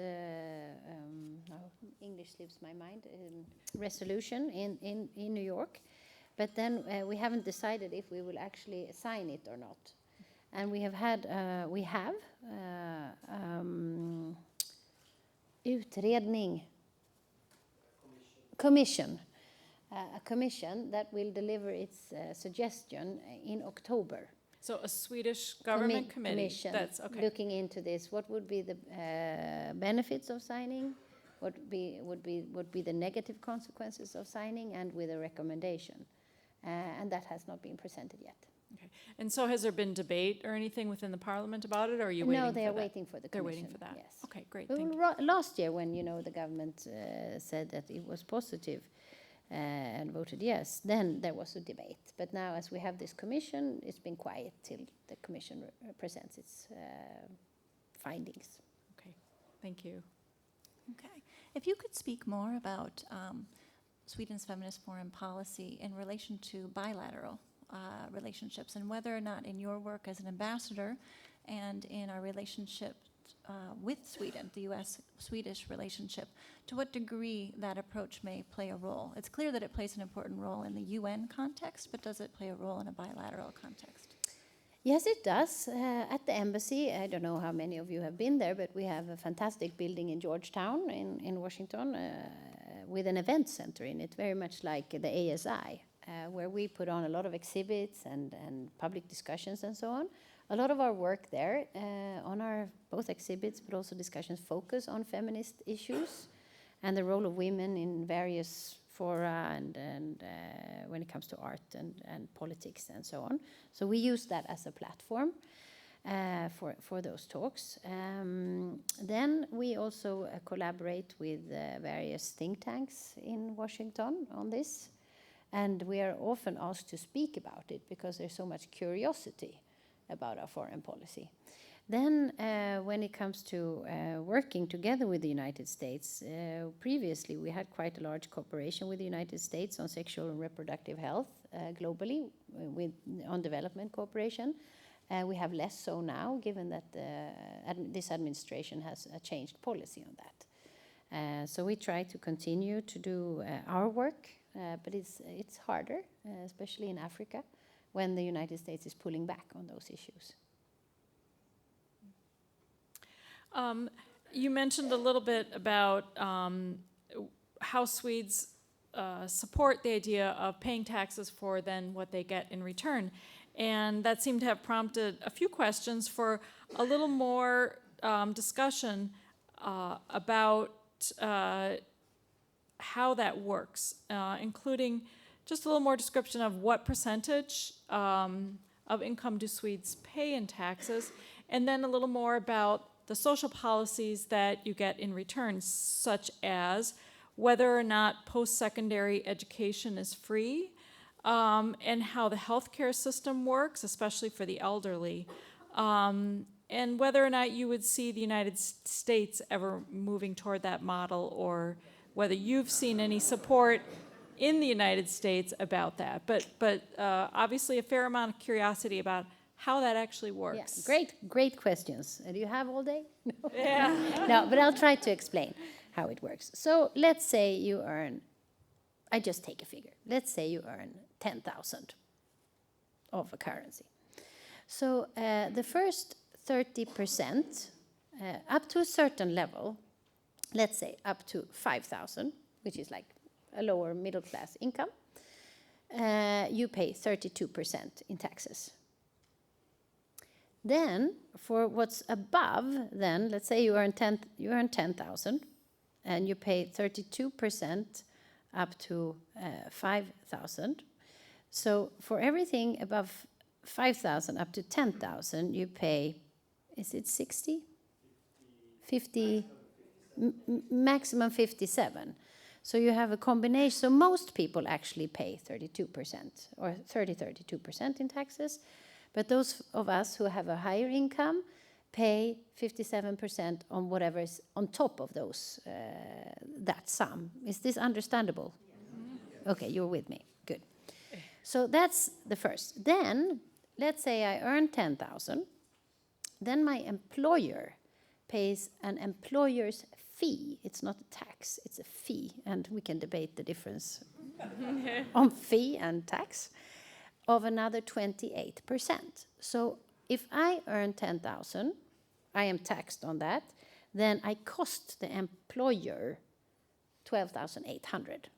Speaker 3: English slips my mind, resolution in New York. But then we haven't decided if we will actually sign it or not. And we have a commission that will deliver its suggestion in October.
Speaker 4: So a Swedish government committee.
Speaker 3: Commission
Speaker 4: That's okay.
Speaker 3: looking into this. What would be the benefits of signing? What would be the negative consequences of signing, and with a recommendation? And that has not been presented yet.
Speaker 4: Okay. And so has there been debate or anything within the parliament about it, or are you waiting for
Speaker 3: No,
Speaker 4: that?
Speaker 3: they are waiting for the
Speaker 4: They're
Speaker 3: commission.
Speaker 4: waiting for that.
Speaker 3: Yes.
Speaker 4: Okay, great.
Speaker 3: Well,
Speaker 4: Thank you.
Speaker 3: last year, when the government said that it was positive and voted yes, then there was a debate. But now, as we have this commission, it's been quiet till the commission presents its findings.
Speaker 4: Okay, thank you.
Speaker 5: Okay. If you could speak more about Sweden's feminist foreign policy in relation to bilateral relationships, and whether or not in your work as an ambassador and in our relationship with Sweden, the US-Swedish relationship, to what degree that approach may play a role. It's clear that it plays an important role in the UN context, but does it play a role in a bilateral context?
Speaker 3: Yes, it does. At the embassy, I don't know how many of you have been there, but we have a fantastic building in Georgetown in Washington with an event center in it, very much like the ASI, where we put on a lot of exhibits and public discussions and so on. A lot of our work there on our both exhibits but also discussions focus on feminist issues and the role of women in various fora and when it comes to art and politics and so on. So we use that as a platform for those talks. Then we also collaborate with various think tanks in Washington on this. And we are often asked to speak about it because there's so much curiosity about our foreign policy. Then when it comes to working together with the United States, previously we had quite a large cooperation with the United States on sexual and reproductive health globally on development cooperation. We have less so now, given that this administration has a changed policy on that. So we try to continue to do our work, but it's harder, especially in Africa, when the United States is pulling back on those issues.
Speaker 4: You mentioned a little bit about how Swedes support the idea of paying taxes for then what they get in return. And that seemed to have prompted a few questions for a little more discussion about how that works, including just a little more description of what percentage of income do Swedes pay in taxes, and then a little more about the social policies that you get in return, such as whether or not post-secondary education is free, and how the healthcare system works, especially for the elderly, and whether or not you would see the United States ever moving toward that model, or whether you've seen any support in the United States about that. But obviously a fair amount of curiosity about how that actually works.
Speaker 3: Yeah, great questions. Do you have all day? No.
Speaker 4: Yeah.
Speaker 3: No, but I'll try to explain how it works. So let's say you earn, I just take a figure. Let's say you earn 10,000 of a currency. So the first 30%, up to a certain level, let's say up to 5,000, which is like a lower middle class income, you pay 32% in taxes. Then, for what's above, then let's say you earn 10,000, and you pay 32% up to 5,000. So for everything above 5,000 up to 10,000, you pay, is it 60? 50, maximum 57. So you have a combination. So most people actually pay 32% or 32% in taxes. But those of us who have a higher income pay 57% on whatever is on top of those, that sum. Is this understandable? Mm-hmm. Okay, you're with me. Good. So that's the first. Then, let's say I earn 10,000. Then my employer pays an employer's fee. It's not a tax, it's a fee. And we can debate the difference on fee and tax of another 28%. So if I earn 10,000, I am taxed on that, then I cost the employer 12,800.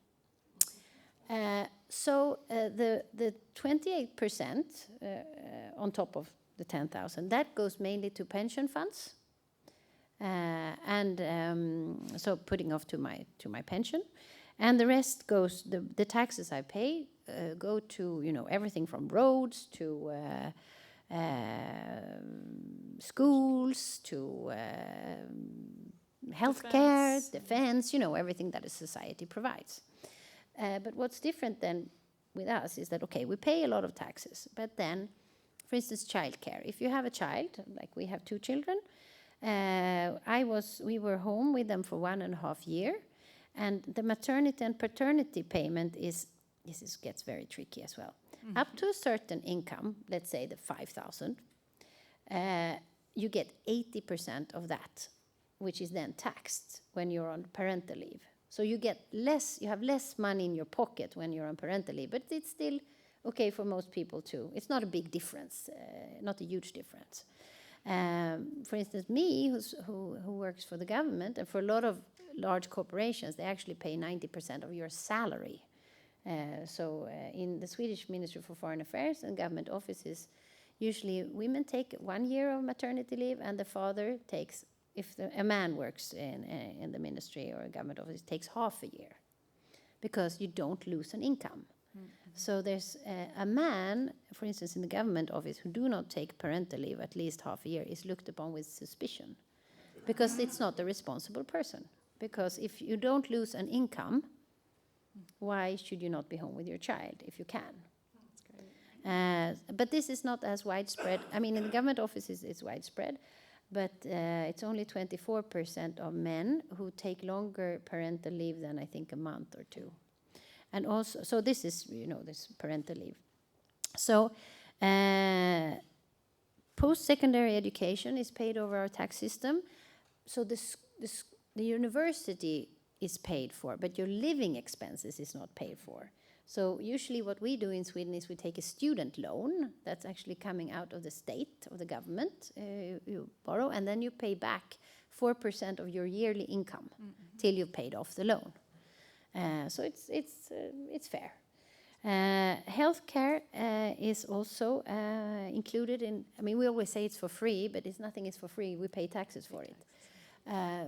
Speaker 3: So the 28% on top of the 10,000, that goes mainly to pension funds, and so putting off to my pension, and the rest goes, the taxes I pay go to, you know, everything from roads to schools to healthcare, defense, you know, everything that a society provides. But what's different then with us is that, okay, we pay a lot of taxes, but then, for instance, childcare. If you have a child, like we have 2 children, we were home with them for 1.5 years, and the maternity and paternity payment gets very tricky as well. Up to a certain income, let's say the 5,000, you get 80% of that, which is then taxed when you're on parental leave. So you have less money in your pocket when you're on parental leave, but it's still okay for most people too. It's not a big difference, not a huge difference. For instance, me, who works for the government, and for a lot of large corporations, they actually pay 90% of your salary. So in the Swedish Ministry for Foreign Affairs and government offices, usually women take 1 year of maternity leave, and the father takes, if a man works in the ministry or a government office, takes half a year, because you don't lose an income. So there's a man, for instance, in the government office who do not take parental leave at least half a year is looked upon with suspicion, because it's not a responsible person. Because if you don't lose an income, why should you not be home with your child if you can?
Speaker 4: That's great.
Speaker 3: But this is not as widespread. I mean, in the government offices it's widespread, but it's only 24% of men who take longer parental leave than, I think, a month or 2. And also, so this is, you know, this parental leave. So post-secondary education is paid over our tax system. So the university is paid for, but your living expenses is not paid for. So usually what we do in Sweden is we take a student loan that's actually coming out of the state, of the government. You borrow, and then you pay back 4% of your yearly income till you've paid off the loan. So it's fair. Healthcare is also included in. I mean, we always say it's for free, but nothing is for free. We pay taxes for it.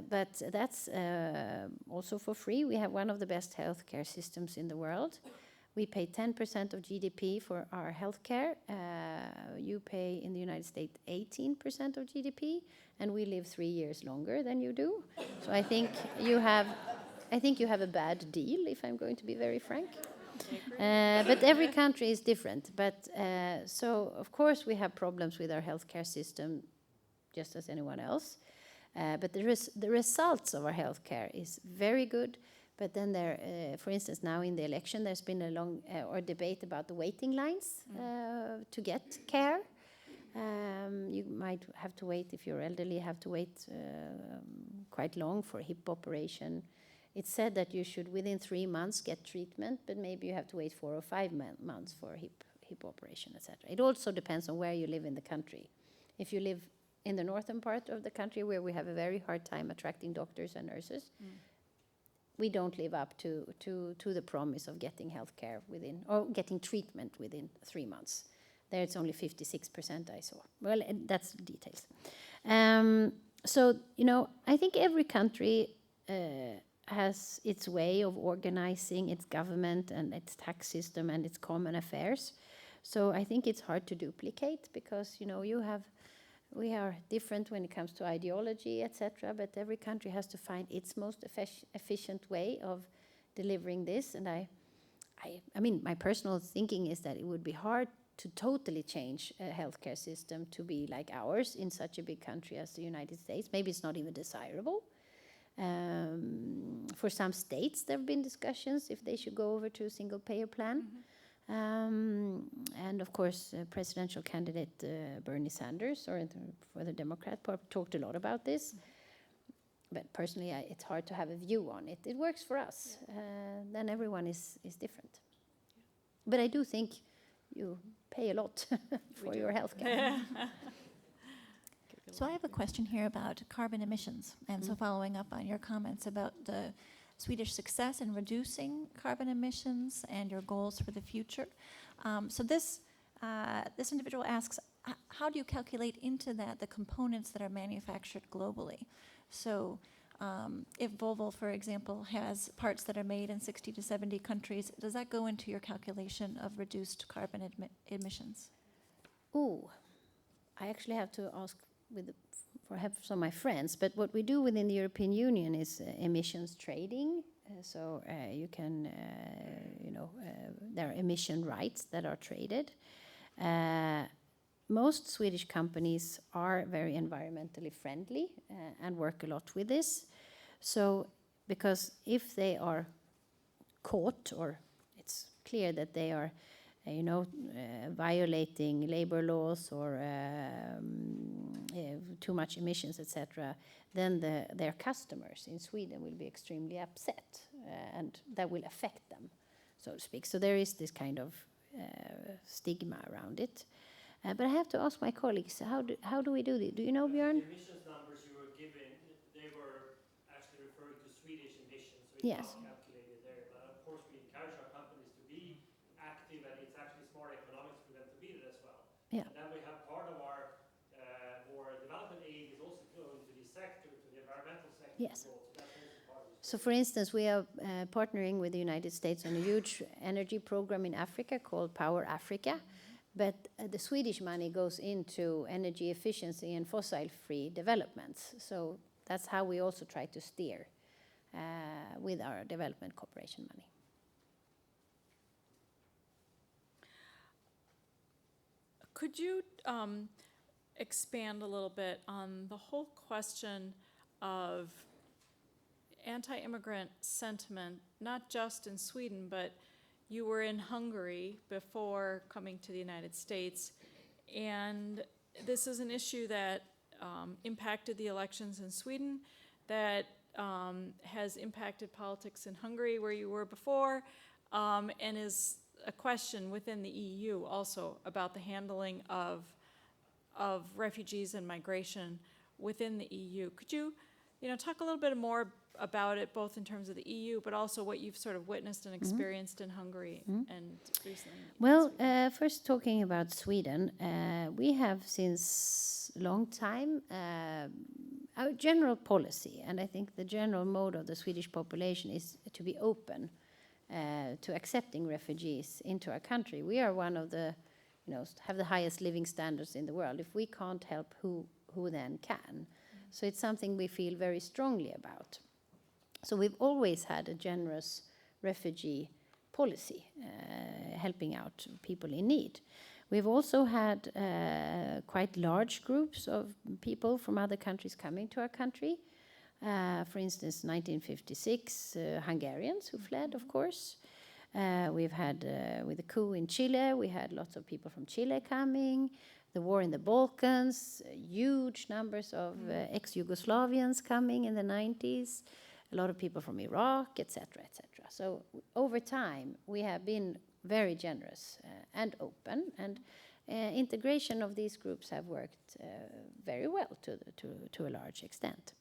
Speaker 3: But that's also for free. We have one of the best healthcare systems in the world. We pay 10% of GDP for our healthcare. You pay in the United States 18% of GDP, and we live 3 years longer than you do. So I think you have a bad deal, if I'm going to be very frank. But every country is different. But so of course we have problems with our healthcare system, just as anyone else. But the results of our healthcare is very good. But then for instance, now in the election, there's been a long debate about the waiting lines to get care. You might have to wait, if you're elderly, have to wait quite long for a hip operation. It's said that you should, within 3 months, get treatment, but maybe you have to wait 4 or 5 months for a hip operation, etc. It also depends on where you live in the country. If you live in the northern part of the country, where we have a very hard time attracting doctors and nurses, we don't live up to the promise of getting healthcare within, or getting treatment within 3 months. There it's only 56% I saw. Well, that's details. So, you know, I think every country has its way of organizing its government and its tax system and its common affairs. So I think it's hard to duplicate, because, you know, we are different when it comes to ideology, etc. But every country has to find its most efficient way of delivering this. And I mean, my personal thinking is that it would be hard to totally change a healthcare system to be like ours in such a big country as the United States. Maybe it's not even desirable. For some states, there have been discussions if they should go over to a single-payer plan. And of course, presidential candidate Bernie Sanders, for the Democrat Party, talked a lot about this. but personally, it's hard to have a view on it. It works for us. Then everyone is different. But I do think you pay a lot for your healthcare.
Speaker 5: So I have a question here about carbon emissions. And so following up on your comments about the Swedish success in reducing carbon emissions and your goals for the future. So this individual asks, how do you calculate into that the components that are manufactured globally? So if Volvo, for example, has parts that are made in 60 to 70 countries, does that go into your calculation of reduced carbon emissions?
Speaker 3: Oh, I actually have to ask for help from my friends. But what we do within the European Union is emissions trading. So you can, there are emission rights that are traded. Most Swedish companies are very environmentally friendly and work a lot with this. So, because if they are caught, or it's clear that they are, violating labor laws or too much emissions, etc., then their customers in Sweden will be extremely upset, and that will affect them, so to speak. So there is this kind of stigma around it. But I have to ask my colleagues, how do we do this? Do you know, Björn?
Speaker 6: The emissions numbers you were given, they were actually referring to Swedish emissions, so it's
Speaker 3: Yes.
Speaker 6: not calculated there. But of course, we encourage our companies to be active, and it's actually smart economics for them to be there as well.
Speaker 3: Yeah.
Speaker 6: And then we have part of our development aid is also going to the sector, to the environmental sector.
Speaker 3: Yes.
Speaker 6: As well. So that's also part of this.
Speaker 3: So, for instance, we are partnering with the United States on a huge energy program in Africa called Power Africa. But the Swedish money goes into energy efficiency and fossil-free developments. So that's how we also try to steer with our development cooperation money.
Speaker 4: Could you expand a little bit on the whole question of anti-immigrant sentiment, not just in Sweden, but you were in Hungary before coming to the United States, and this is an issue that impacted the elections in Sweden, that has impacted politics in Hungary, where you were before, and is a question within the EU also about the handling of refugees and migration within the EU. Could you, talk a little bit more about it, both in terms of the EU, but also what you've sort of witnessed and experienced in Hungary and recently?
Speaker 3: Well, first talking about Sweden, we have since long time our general policy, and I think the general mode of the Swedish population is to be open to accepting refugees into our country. We are one of the, have the highest living standards in the world. If we can't help, who then can? So it's something we feel very strongly about. So we've always had a generous refugee policy, helping out people in need. We've also had quite large groups of people from other countries coming to our country. For instance, 1956, Hungarians who fled, of course. We've had, with the coup in Chile, we had lots of people from Chile coming. The war in the Balkans, huge numbers of ex-Yugoslavians coming in the 90s. A lot of people from Iraq, etc., etc. So over time, we have been very generous and open, and integration of these groups have worked very well to a large extent.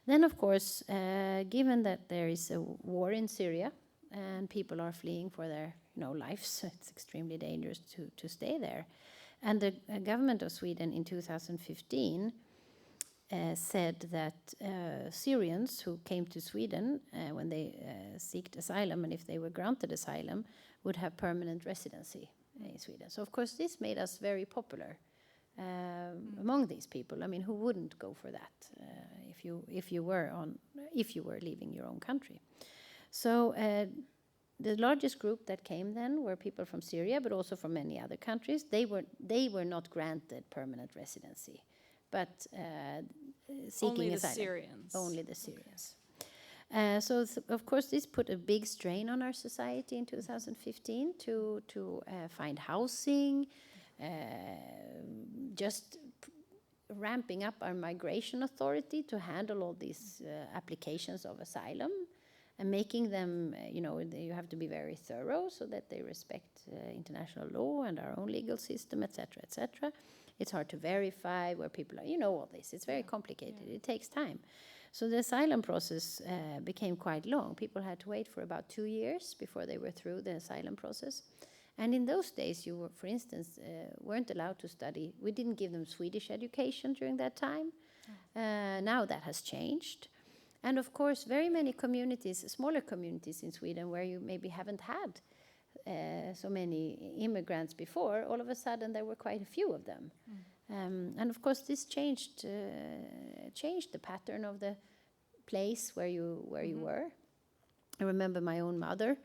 Speaker 3: Then, of course, given that there is a war in Syria and people are fleeing for their lives, it's extremely dangerous to stay there. And the government of Sweden in 2015 said that Syrians who came to Sweden when they sought asylum, and if they were granted asylum, would have permanent residency in Sweden. So of course this made us very popular among these people. I mean, who wouldn't go for that if you were leaving your own country? So the largest group that came then were people from Syria, but also from many other countries. They were not granted permanent residency, but seeking
Speaker 4: only the
Speaker 3: asylum.
Speaker 4: Syrians.
Speaker 3: Only the Syrians. So of course this put a big strain on our society in 2015 to find housing, just ramping up our migration authority to handle all these applications of asylum and making them, you have to be very thorough so that they respect international law and our own legal system, etc., etc. It's hard to verify where people are, all this. It's very complicated. It takes time. So the asylum process became quite long. People had to wait for about 2 years before they were through the asylum process. And in those days, you were, for instance, weren't allowed to study. We didn't give them Swedish education during that time. Now that has changed. And of course, very many communities, smaller communities in Sweden, where you maybe haven't had so many immigrants before, all of a sudden there were quite a few of them. And of course, this changed the pattern of the place where you were. I remember my own mother.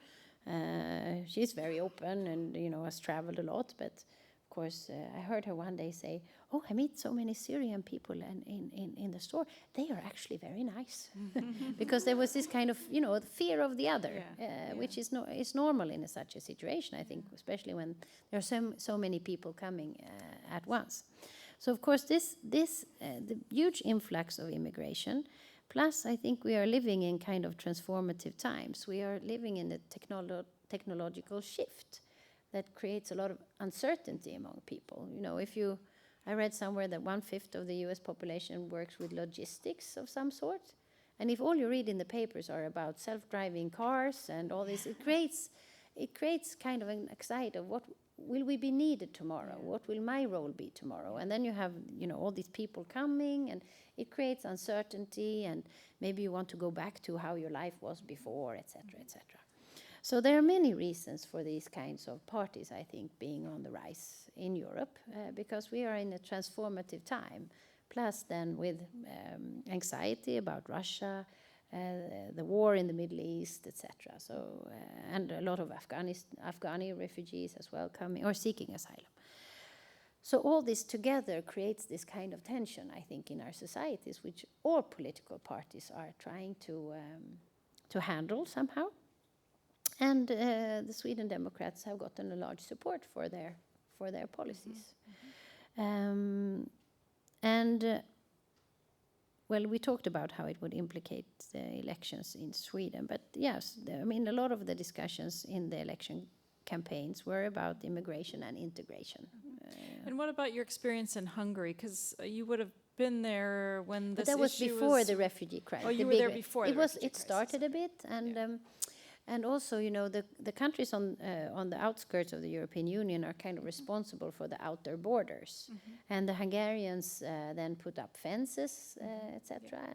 Speaker 3: She's very open and has traveled a lot, but of course I heard her one day say, "Oh, I meet so many Syrian people in the store. They are actually very nice," because there was this kind of fear of the other, which is normal in such a situation. I think, especially when there are so many people coming at once. So of course the huge influx of immigration. Plus, I think we are living in kind of transformative times. We are living in a technological shift that creates a lot of uncertainty among people. I read somewhere that 1/5 of the US population works with logistics of some sort. And if all you read in the papers are about self-driving cars and all this, it creates kind of an anxiety of what will we be needed tomorrow? What will my role be tomorrow? And then you have, all these people coming, and it creates uncertainty, and maybe you want to go back to how your life was before, etc., etc. So there are many reasons for these kinds of parties, I think, being on the rise in Europe, because we are in a transformative time. Plus then with anxiety about Russia, the war in the Middle East, etc. So, and a lot of Afghani refugees as well coming or seeking asylum. So all this together creates this kind of tension, I think, in our societies, which all political parties are trying to handle somehow. And the Sweden Democrats have gotten a large support for their policies. Well, we talked about how it would implicate the elections in Sweden, but yes, a lot of the discussions in the election campaigns were about immigration and integration.
Speaker 4: And what about your experience in Hungary? Because you would have been there when this
Speaker 3: But that was
Speaker 4: issue
Speaker 3: before the refugee crisis.
Speaker 4: Oh, you were there before the refugee
Speaker 3: It started a bit, and and also, the countries on the outskirts of the European Union are kind of responsible for the outer borders, and the Hungarians then put up fences, etc.,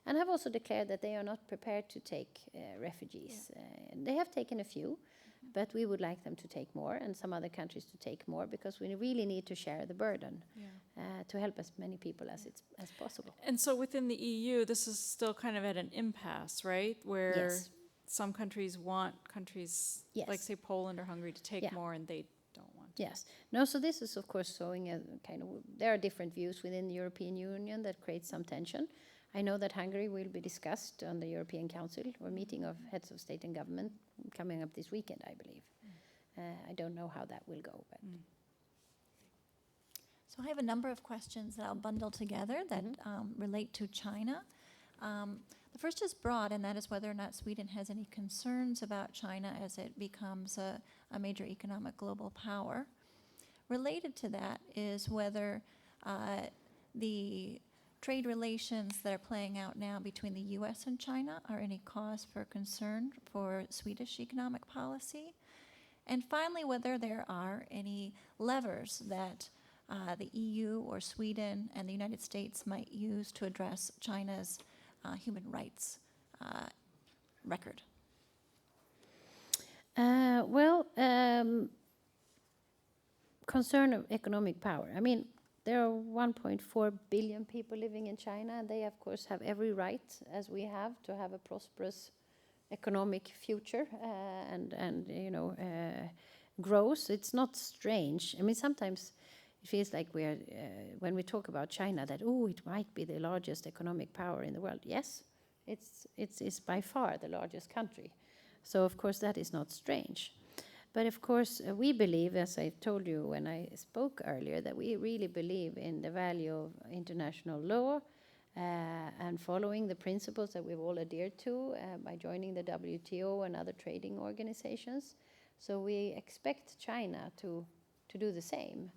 Speaker 3: and have also declared that they are not prepared to take refugees. They have taken a few, but we would like them to take more, and some other countries to take more, because we really need to share the burden to help as many people as possible.
Speaker 4: And so within the EU, this is still kind of at an impasse, right? Where some countries want countries like, say, Poland or Hungary to take more, and they don't want to.
Speaker 3: Yes. No, so this is, of course, showing a kind of, there are different views within the European Union that create some tension. I know that Hungary will be discussed on the European Council, or meeting of heads of state and government, coming up this weekend, I believe. I don't know how that will go, but...
Speaker 5: So I have a number of questions that I'll bundle together that relate to China. The first is broad, and that is whether or not Sweden has any concerns about China as it becomes a major economic global power. Related to that is whether the trade relations that are playing out now between the US and China are any cause for concern for Swedish economic policy. And finally, whether there are any levers that the EU or Sweden and the United States might use to address China's human rights record.
Speaker 3: Concern of economic power. There are 1.4 billion people living in China, and they, of course, have every right, as we have, to have a prosperous economic future and growth. It's not strange. Sometimes it feels like we are, when we talk about China, that, it might be the largest economic power in the world. Yes, it's by far the largest country. So, of course, that is not strange. But of course, we believe, as I told you when I spoke earlier, that we really believe in the value of international law and following the principles that we've all adhered to by joining the WTO and other trading organizations. So we expect China to do the same.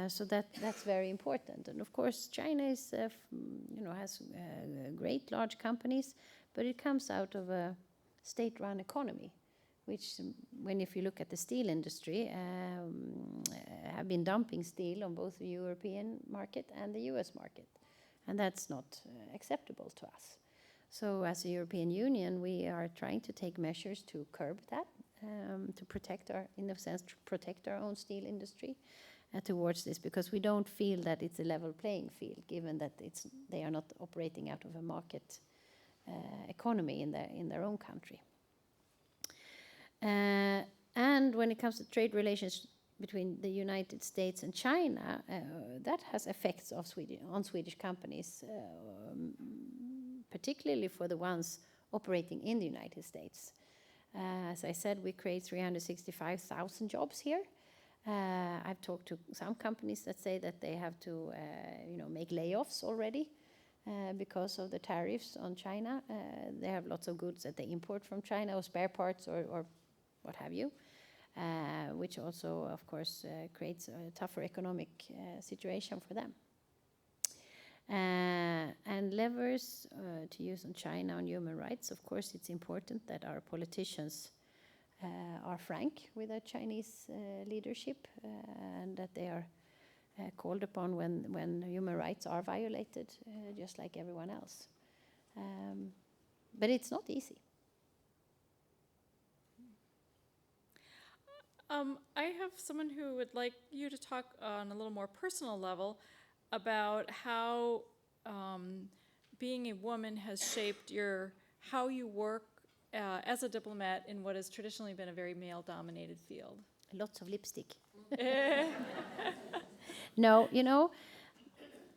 Speaker 3: So that's very important. And of course, China is, has great large companies, but it comes out of a state-run economy, which, if you look at the steel industry, have been dumping steel on both the European market and the US market. And that's not acceptable to us. So as a European Union, we are trying to take measures to curb that, to protect protect our own steel industry towards this, because we don't feel that it's a level playing field, given that they are not operating out of a market economy in their own country. And when it comes to trade relations between the United States and China, that has effects on Swedish companies, particularly for the ones operating in the United States. As I said, we create 365,000 jobs here. I've talked to some companies that say that they have to, make layoffs already because of the tariffs on China. They have lots of goods that they import from China, or spare parts, or what have you, which also, of course, creates a tougher economic situation for them. And levers to use on China on human rights, of course, it's important that our politicians are frank with the Chinese leadership and that they are called upon when human rights are violated, just like everyone else. But it's not easy.
Speaker 4: I have someone who would like you to talk on a little more personal level about how being a woman has shaped how you work as a diplomat in what has traditionally been a very male-dominated field.
Speaker 3: Lots of lipstick. No,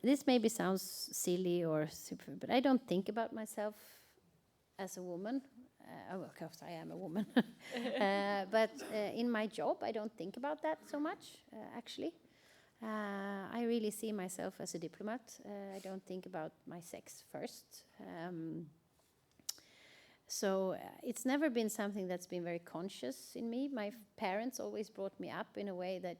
Speaker 3: this maybe sounds silly or super, but I don't think about myself as a woman. Of course, I am a woman. But in my job, I don't think about that so much, actually. I really see myself as a diplomat. I don't think about my sex first. So it's never been something that's been very conscious in me. My parents always brought me up in a way that,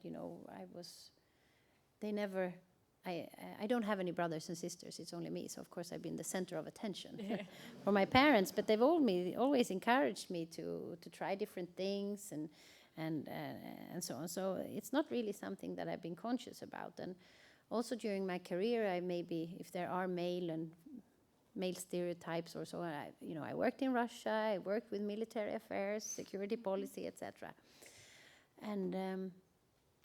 Speaker 3: I don't have any brothers and sisters, it's only me, so of course I've been the center of attention for my parents, but they've always encouraged me to try different things and so on. So it's not really something that I've been conscious about. And also during my career, if there are male stereotypes or so, I worked in Russia, I worked with military affairs, security policy, etc. And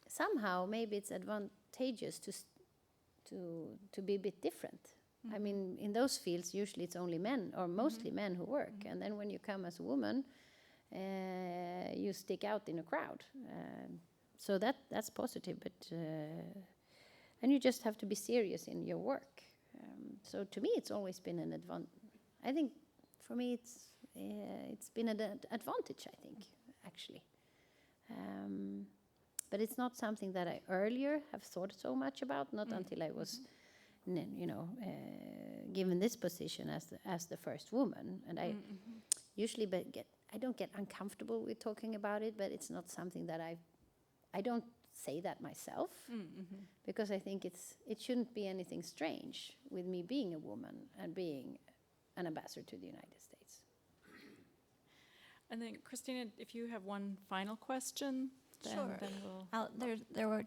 Speaker 3: somehow maybe it's advantageous to be a bit different. Mm-hmm. I mean, in those fields, usually it's only men, or mostly men who work. Mm-hmm. And then when you come as a woman, you stick out in a crowd. So that's positive, but and you just have to be serious in your work. So to me, it's always been an advantage. I think for me, it's been an advantage, I think, actually. But it's not something that I earlier have thought so much about, not until I was, given this position as the first woman. And I usually I don't get uncomfortable with talking about it, but it's not something that I don't say that myself, because I think it shouldn't be anything strange with me being a woman and being an ambassador to the United States.
Speaker 4: And then, Christina, if you have one final question,
Speaker 5: Sure.
Speaker 4: Then we'll...
Speaker 5: There were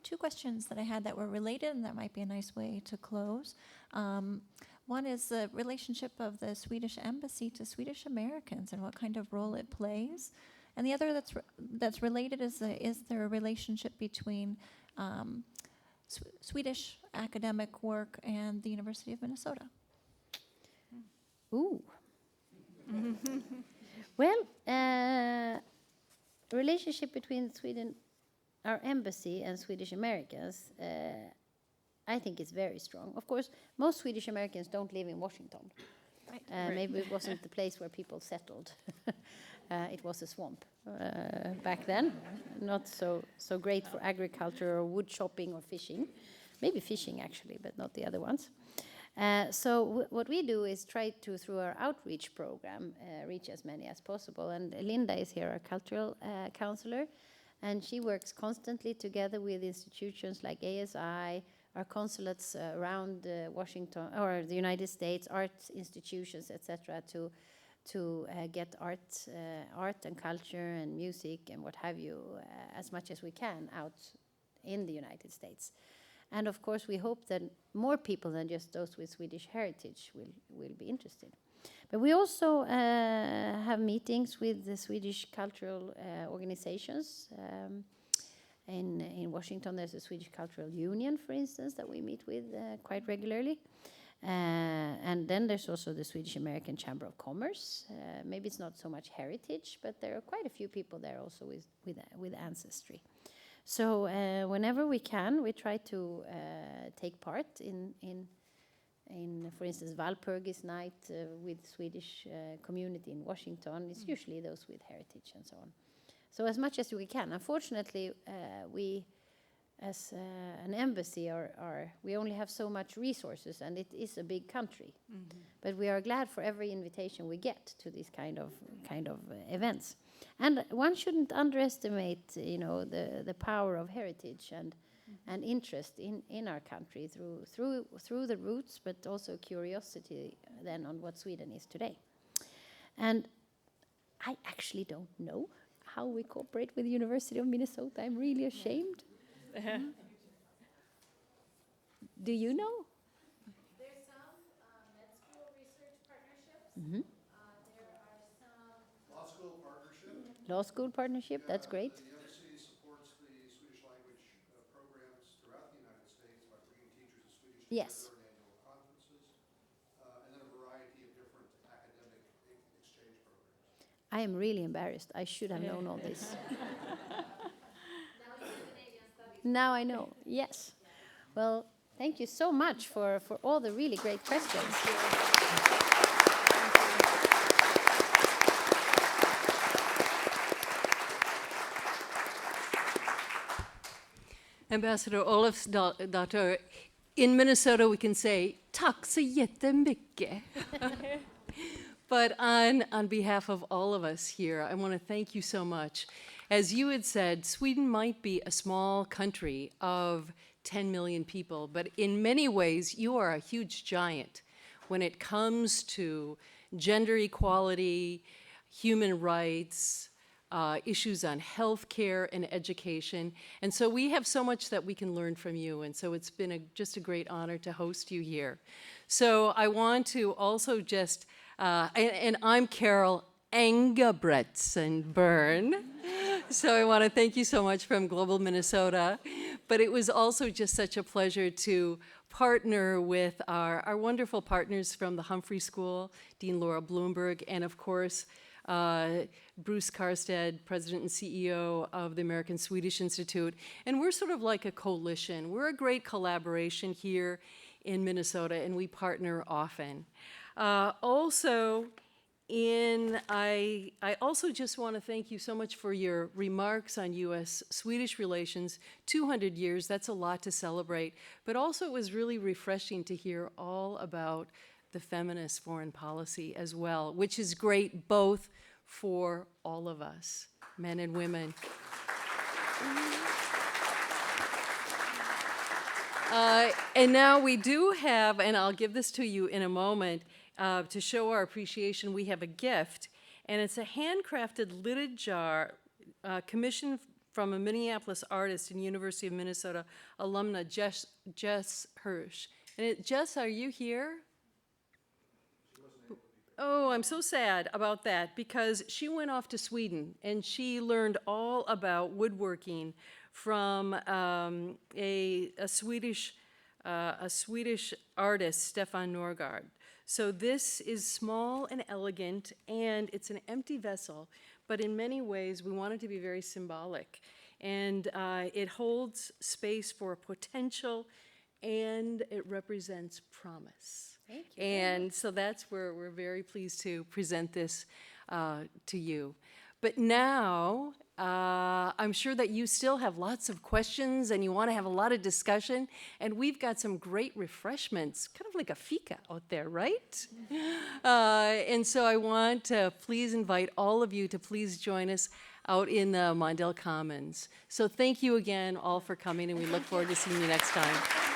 Speaker 5: two questions that I had that were related, and that might be a nice way to close. One is the relationship of the Swedish embassy to Swedish Americans and what kind of role it plays. And the other that's related is there a relationship between Swedish academic work and the University of Minnesota?
Speaker 3: Ooh. Well, relationship between our embassy and Swedish Americans, I think is very strong. Of course, most Swedish Americans don't live in Washington.
Speaker 5: Right.
Speaker 3: Maybe it wasn't the place where people settled. It was a swamp back then, not so great for agriculture or wood chopping or fishing. Maybe fishing actually, but not the other ones. So what we do is try to, through our outreach program, reach as many as possible. And Linda is here, our cultural counselor, and she works constantly together with institutions like ASI, our consulates around Washington or the United States, art institutions, etc., to get art and culture and music and what have you as much as we can out in the United States. And of course, we hope that more people than just those with Swedish heritage will be interested. But we also have meetings with the Swedish cultural organizations. In Washington, there's a Swedish Cultural Union, for instance, that we meet with quite regularly. And then there's also the Swedish American Chamber of Commerce. Maybe it's not so much heritage, but there are quite a few people there also with ancestry. So whenever we can, we try to take part in for instance, Valpurgis night with Swedish community in Washington. It's usually those with heritage and so on. So as much as we can. Unfortunately, we, as an embassy, we only have so much resources, and it is a big country. Mm-hmm. But we are glad for every invitation we get to these kind of events. And one shouldn't underestimate, the power of heritage and interest in our country through the roots, but also curiosity then on what Sweden is today. And I actually don't know how we cooperate with the University of Minnesota. I'm really ashamed. Do you know?
Speaker 1: There's some med school research partnerships.
Speaker 3: Mm-hmm.
Speaker 1: There are some
Speaker 2: Law school partnership.
Speaker 3: Law school partnership, that's great.
Speaker 2: The embassy supports the Swedish language programs throughout the United States by bringing teachers of Swedish
Speaker 3: Yes.
Speaker 2: together in annual conferences, and then a variety of different academic exchange programs.
Speaker 3: I am really embarrassed. I should have known all this. Now I know, yes. Well, thank you so much for all the really great questions.
Speaker 7: Ambassador Olofsdotter, in Minnesota we can say, tack så jättemycket. But on behalf of all of us here, I want to thank you so much. As you had said, Sweden might be a small country of 10 million people, but in many ways, you are a huge giant when it comes to gender equality, human rights, issues on healthcare and education. And so we have so much that we can learn from you, and so it's been just a great honor to host you here. So I want to also just, and I'm Carol Engebretsen-Byrne. So I want to thank you so much from Global Minnesota. But it was also just such a pleasure to partner with our wonderful partners from the Humphrey School, Dean Laura Bloomberg, and of course, Bruce Karsten, President and CEO of the American Swedish Institute. And we're sort of like a coalition. We're a great collaboration here in Minnesota, and we partner often. I also just want to thank you so much for your remarks on U.S.-Swedish relations. 200 years, that's a lot to celebrate. But also it was really refreshing to hear all about the feminist foreign policy as well, which is great both for all of us, men and women. And now we do have, and I'll give this to you in a moment, to show our appreciation, we have a gift, and it's a handcrafted lidded jar commissioned from a Minneapolis artist and University of Minnesota alumna, Jess Hirsch. And Jess, are you here? Oh, I'm so sad about that because she went off to Sweden and she learned all about woodworking from a Swedish artist, Stefan Norgard. So this is small and elegant, and it's an empty vessel, but in many ways we want it to be very symbolic. And it holds space for potential, and it represents promise.
Speaker 3: Thank you.
Speaker 7: And so that's where we're very pleased to present this to you. But now, I'm sure that you still have lots of questions and you want to have a lot of discussion, and we've got some great refreshments, kind of like a fika out there, right? And so I want to please invite all of you to please join us out in the Mondale Commons. So thank you again all for coming, and we look forward to seeing you next time.